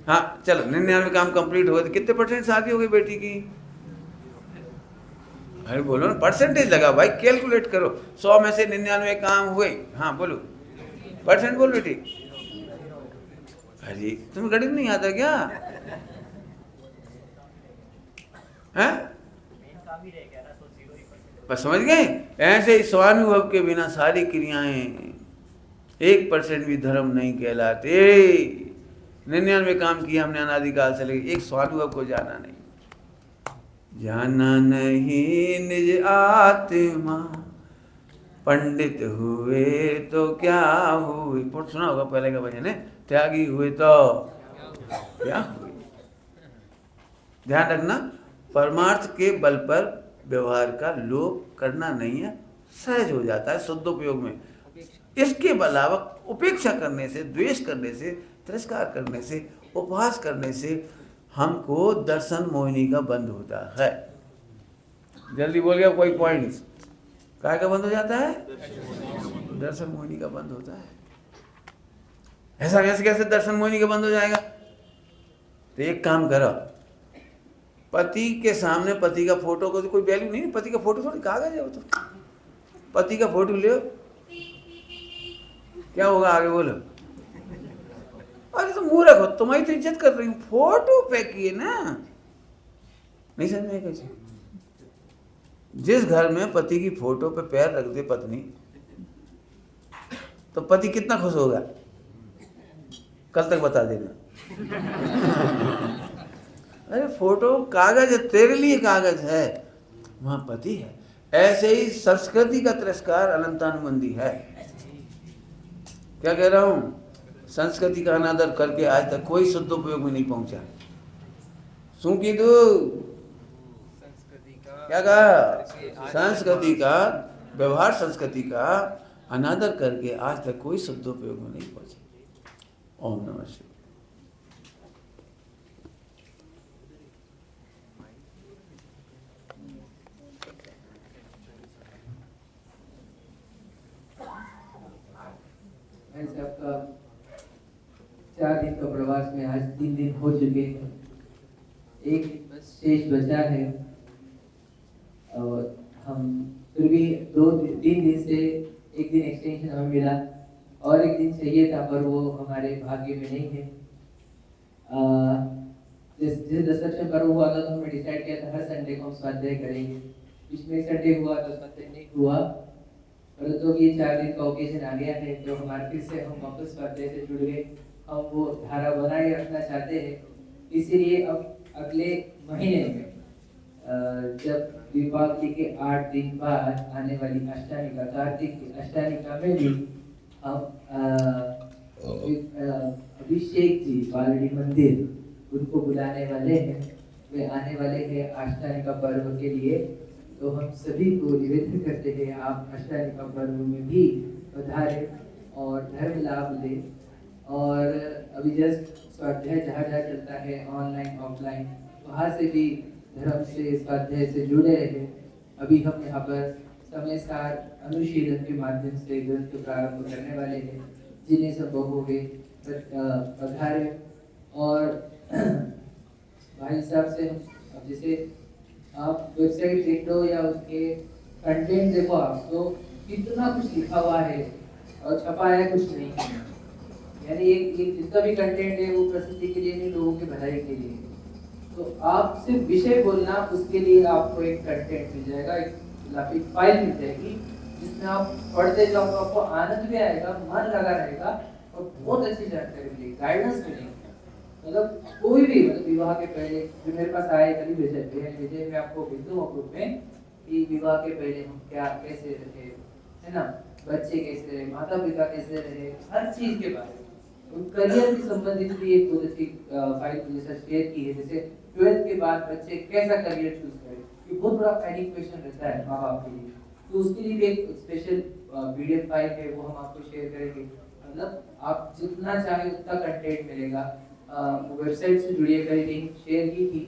हाँ चलो 99 काम कंप्लीट हो गए। तो कितने % शादी हो गई बेटी की? अरे बोलो ना, परसेंटेज लगा भाई, कैलकुलेट करो। 100 में से 99 काम हुए। हाँ बोलो, % बोल बेटी। अरे तुम्हें गणित नहीं आता क्या? हैं? बस समझ गए? ऐसे ही स्वानुभव के बिना सारी क्रियाएं 1% भी धर्म नहीं कहलाते। 99 काम किया हमने अनादिकाल से, लेकिन एक स्वानुभव को जाना नहीं। जाना नहीं निज आत्मा, पंडित हुए तो क्या हुए। सुना होगा पहले का भजन है, त्यागी हुए तो क्या हुए। ध्यान रखना, परमार्थ के बल पर व्यवहार का लोभ करना नहीं है, सहज हो जाता है शुद्ध उपयोग में। इसके अलावा उपेक्षा करने से, द्वेष करने से, तिरस्कार करने से, उपहास करने से हमको दर्शन मोहिनी का बंद होता है। जल्दी बोल गया कोई पॉइंट्स? काय का बंद हो जाता है? दर्शन मोहिनी का बंद होता है। ऐसा कैसे दर्शन मोहिनी का बंद हो जाएगा? तो एक काम करो, पति के सामने पति का फोटो को तो कोई वैल्यू नहीं है। पति का फोटो थोड़ी कागज है वो तो। पति का फोटो ले, क्या होगा आगे बोलो। अरे तो मूर्ख हो, तुम्हारी तो इज्जत कर रही हूँ, फोटो पे किए ना। नहीं समझ में कैसे? जिस घर में पति की फोटो पे पैर रख दे पत्नी, तो पति कितना खुश होगा? कल तक बता देना। अरे फोटो कागज है, तेरे लिए कागज है, वहां पति है। ऐसे ही संस्कृति का तिरस्कार अनंतानुबंधी है। क्या कह रहा हूं? संस्कृति का अनादर करके आज तक कोई शुद्ध उपयोग में नहीं पहुंचा। सू की दू क्या कहा? संस्कृति का व्यवहार, संस्कृति का अनादर करके आज तक कोई शुद्ध उपयोग में नहीं पहुंचे। ओम नमः शिवाय। ऐसे आपका 4 दिन का प्रवास में आज 3 दिन हो चुके हैं, एक बस शेष बचा है। और हम फिर भी 2-3 दिन से एक दिन एक्सटेंशन हमें मिला और एक दिन चाहिए था, पर वो हमारे भाग्य में नहीं है। जैसे 10 सितंबर हुआ था तो हमने डिसाइड किया था हर संडे को हम स्वाध्याय करेंगे। इसमें संडे हुआ तो स्वाध्याय नहीं हुआ, परंतु तो ये 4 दिन का ओकेजन आ गया है तो हमारे फिर से हम वापस स्वाध्याय से जुड़ गए। हम वो धारा बनाए रखना चाहते हैं। इसीलिए अब अगले महीने में जब दीपावली के 8 दिन बाद आने वाली अष्टमिका, कार्तिक की अष्टमिका में भी हम अभिषेक जी बालड़ी मंदिर उनको बुलाने वाले हैं। वे आने वाले हैं अष्टमिका पर्व के लिए। तो हम सभी को निवेदन करते हैं आप अष्टमिका पर्व में भी पधारें और धर्म लाभ लें। और अभी जस्ट स्वाध्याय जहाँ जहाँ चलता है ऑनलाइन ऑफलाइन, वहाँ से भी धर्म से स्वाध्याय से जुड़े रहे। अभी हम यहाँ पर समय सार अनुशीलन के माध्यम से ग्रंथ प्रारंभ करने वाले हैं। जिन्हें सब होंगे पधारे। और भाई साहब से अब जैसे आप वेबसाइट देख लो या उसके कंटेंट देखो आप, तो कितना कुछ लिखा हुआ है और छपाया कुछ नहीं है। यानी एक जितना भी कंटेंट है वो प्रसिद्धि के लिए नहीं, लोगों की भलाई के लिए। तो आप सिर्फ विषय बोलना, उसके लिए आपको एक कंटेंट मिल जाएगा, एक फाइल मिल जाएगी जिसमें आप पढ़ते जाओ तो आपको आनंद भी आएगा, मन लगा रहेगा और बहुत अच्छी जानकारी मिलेगी, गाइडेंस मिलेगी। मतलब कोई भी मतलब विवाह के पहले जो मेरे पास आए कभी भेजे मैं आपको भेज दूंगा ग्रुप में कि विवाह के पहले हम क्या कैसे रहे, है ना, बच्चे कैसे रहे, माता पिता कैसे रहे, हर चीज के बारे में। करियर से संबंधित भी एक बहुत अच्छी फाइल जैसा शेयर की है। जैसे 12th के बाद बच्चे कैसा करियर चूज करें, ये बहुत बड़ा पैनिक क्वेश्चन रहता है माँ बाप के लिए। तो उसके लिए भी एक स्पेशल PDF फाइल है, वो हम आपको शेयर करेंगे। मतलब आप जितना चाहे उतना कंटेंट मिलेगा। वेबसाइट से जुड़िए, कल लिंक शेयर की थी।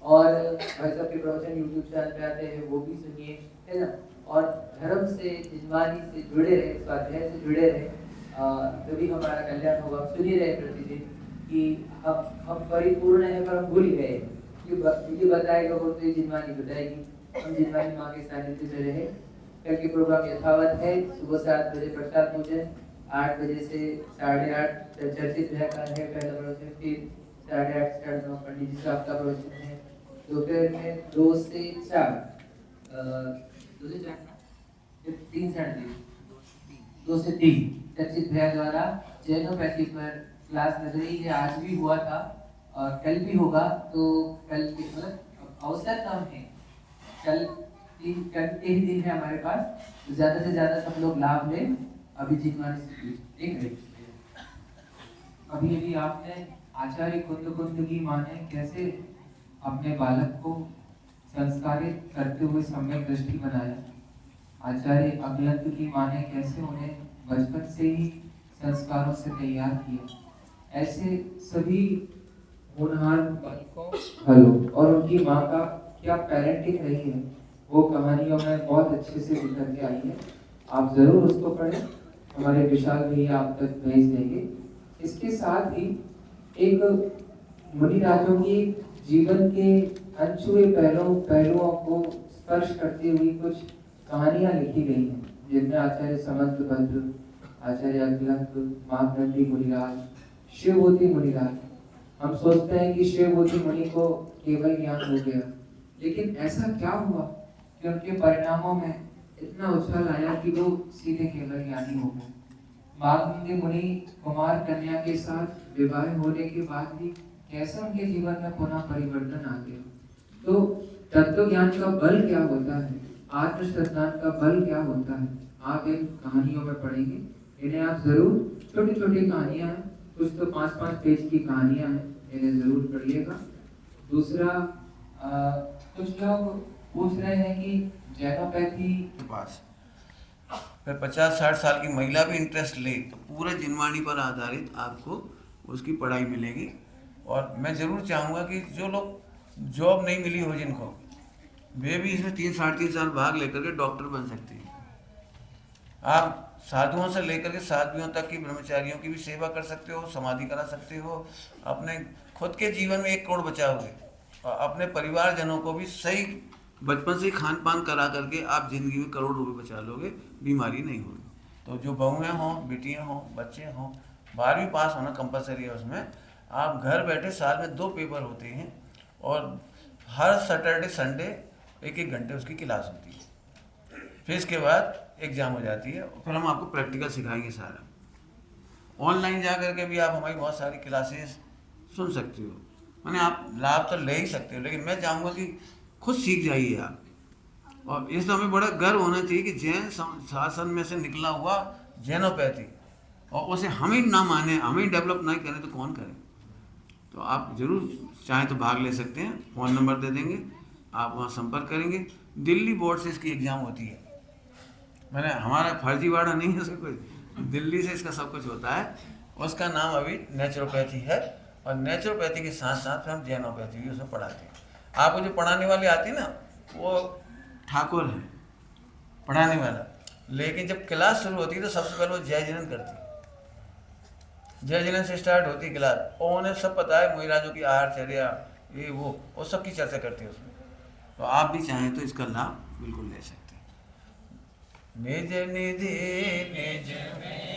और भाई साहब के प्रवचन यूट्यूब चैनल पे आते हैं, वो भी सुनिए, है ना। और धर्म से, जिज्ञानी से जुड़े रहे, स्वाध्याय से जुड़े रहे, तभी हमारा कल्याण होगा। सुन ही रहे प्रतिदिन कि हम परिपूर्ण है पर हम भूल गए। ये बताएगा वो, तो ये जिज्ञानी बताएगी। हम जिज्ञानी माँ के सानिध्य में रहे। कल के प्रोग्राम यथावत है। सुबह 7 बजे प्रसाद पूजन, 8 बजे से 8:30 चर्चित व्याख्यान है पहला प्रवचन, फिर 8:30 से 9:30 पंडित जी साहब का प्रवचन है। दोपहर में 2 से 4 2 से 4 फिर 3 से 2 से 3 चर्चित भैया द्वारा जैनोपैथी पर क्लास लग रही है। आज भी हुआ था और कल भी होगा। तो कल के मतलब अवसर कम है, कल ही दिन है हमारे पास, तो ज्यादा से ज्यादा सब लोग लाभ लें। अभी जिज्ञानी से ठीक है। अभी आपने आचार्य कुंद की माँ ने कैसे अपने बालक को संस्कारित करते हुए सम्यक दृष्टि बनाया। आचार्य अगलंत की माँ ने कैसे उन्हें बचपन से ही संस्कारों से तैयार किया। ऐसे सभी होनहार बालकों और उनकी माँ का क्या पेरेंटिंग रही है, वो कहानियों में बहुत अच्छे से निकल के आई है। आप जरूर उसको पढ़ें, हमारे विशाल भैया आप तक भेज देंगे। इसके साथ ही एक मुनिराजों की जीवन के अनछुए पहलुओं को स्पर्श करती हुई कुछ कहानियां लिखी गई हैं, जिनमें आचार्य समंत भद्र, आचार्य अगलंत, मार्कंडी मुनिराज, शिवभूति मुनिराज। हम सोचते हैं कि शिवभूति मुनि को केवल ज्ञान हो गया, लेकिन ऐसा क्या हुआ कि उनके परिणामों में इतना उछाल आया कि वो सीधे केवल ज्ञानी हो गए। मार्कंडी मुनि कुमार कन्या के साथ विवाह होने के बाद भी कैसे उनके जीवन में पुनः परिवर्तन आ गया। तो तत्व ज्ञान का बल क्या होता है, आत्म श्रद्धान का बल क्या होता है, आप इन कहानियों में पढ़ेंगे। इन्हें आप जरूर, छोटी छोटी कहानियां हैं, कुछ तो 5-5 पेज की कहानियां हैं, इन्हें जरूर पढ़िएगा। दूसरा, कुछ लोग पूछ रहे हैं कि जैनोपैथी के पास फिर 50-60 साल की महिला भी इंटरेस्ट ले तो पूरे जिनवाणी पर आधारित आपको उसकी पढ़ाई मिलेगी। और मैं ज़रूर चाहूँगा कि जो लोग जॉब नहीं मिली हो जिनको, वे भी इसमें 3-3.5 साल भाग लेकर के डॉक्टर बन सकते हैं। आप साधुओं से लेकर के साध्वियों तक की, ब्रह्मचारियों की भी सेवा कर सकते हो, समाधि करा सकते हो, अपने खुद के जीवन में 1 करोड़ बचाओगे और अपने परिवारजनों को भी सही बचपन से खान पान करा करके आप जिंदगी में करोड़ रुपए बचा लोगे, बीमारी नहीं होगी। तो जो बहुएँ हों, बेटियाँ हों, बच्चे हों, 12वीं पास होना कंपलसरी है उसमें। आप घर बैठे साल में 2 पेपर होते हैं और हर सैटरडे संडे 1-1 घंटे उसकी क्लास होती है। फिर इसके बाद एग्ज़ाम हो जाती है, फिर हम आपको प्रैक्टिकल सिखाएंगे सारा। ऑनलाइन जा करके भी आप हमारी बहुत सारी क्लासेस सुन सकते हो, माने आप लाभ तो ले ही सकते हो, लेकिन मैं चाहूँगा कि खुद सीख जाइए आप। और इस हमें बड़ा गर्व होना चाहिए कि जैन शासन में से निकला हुआ जैनोपैथी, और उसे हम ही ना माने, हम ही डेवलप नहीं करें तो कौन करे। तो आप जरूर चाहें तो भाग ले सकते हैं, फ़ोन नंबर दे देंगे, आप वहाँ संपर्क करेंगे। दिल्ली बोर्ड से इसकी एग्ज़ाम होती है, मैंने हमारा फर्जीवाड़ा नहीं है इसका कोई, दिल्ली से इसका सब कुछ होता है। उसका नाम अभी नेचुरोपैथी है, और नेचुरोपैथी के साथ साथ हम जैनोपैथी भी उसमें पढ़ाते हैं। आपको जो पढ़ाने वाली आती है ना, वो ठाकुर है पढ़ाने वाला, लेकिन जब क्लास शुरू होती है तो सबसे पहले वो जय जिनन करती है। जय जिनन से स्टार्ट होती है क्लास, और उन्हें सब पता है मुनिराजों की आहारचर्या, ये वो सब की चर्चा करती है उसमें। तो आप भी चाहें तो इसका लाभ बिल्कुल ले सकते हैं। निज निधि निज में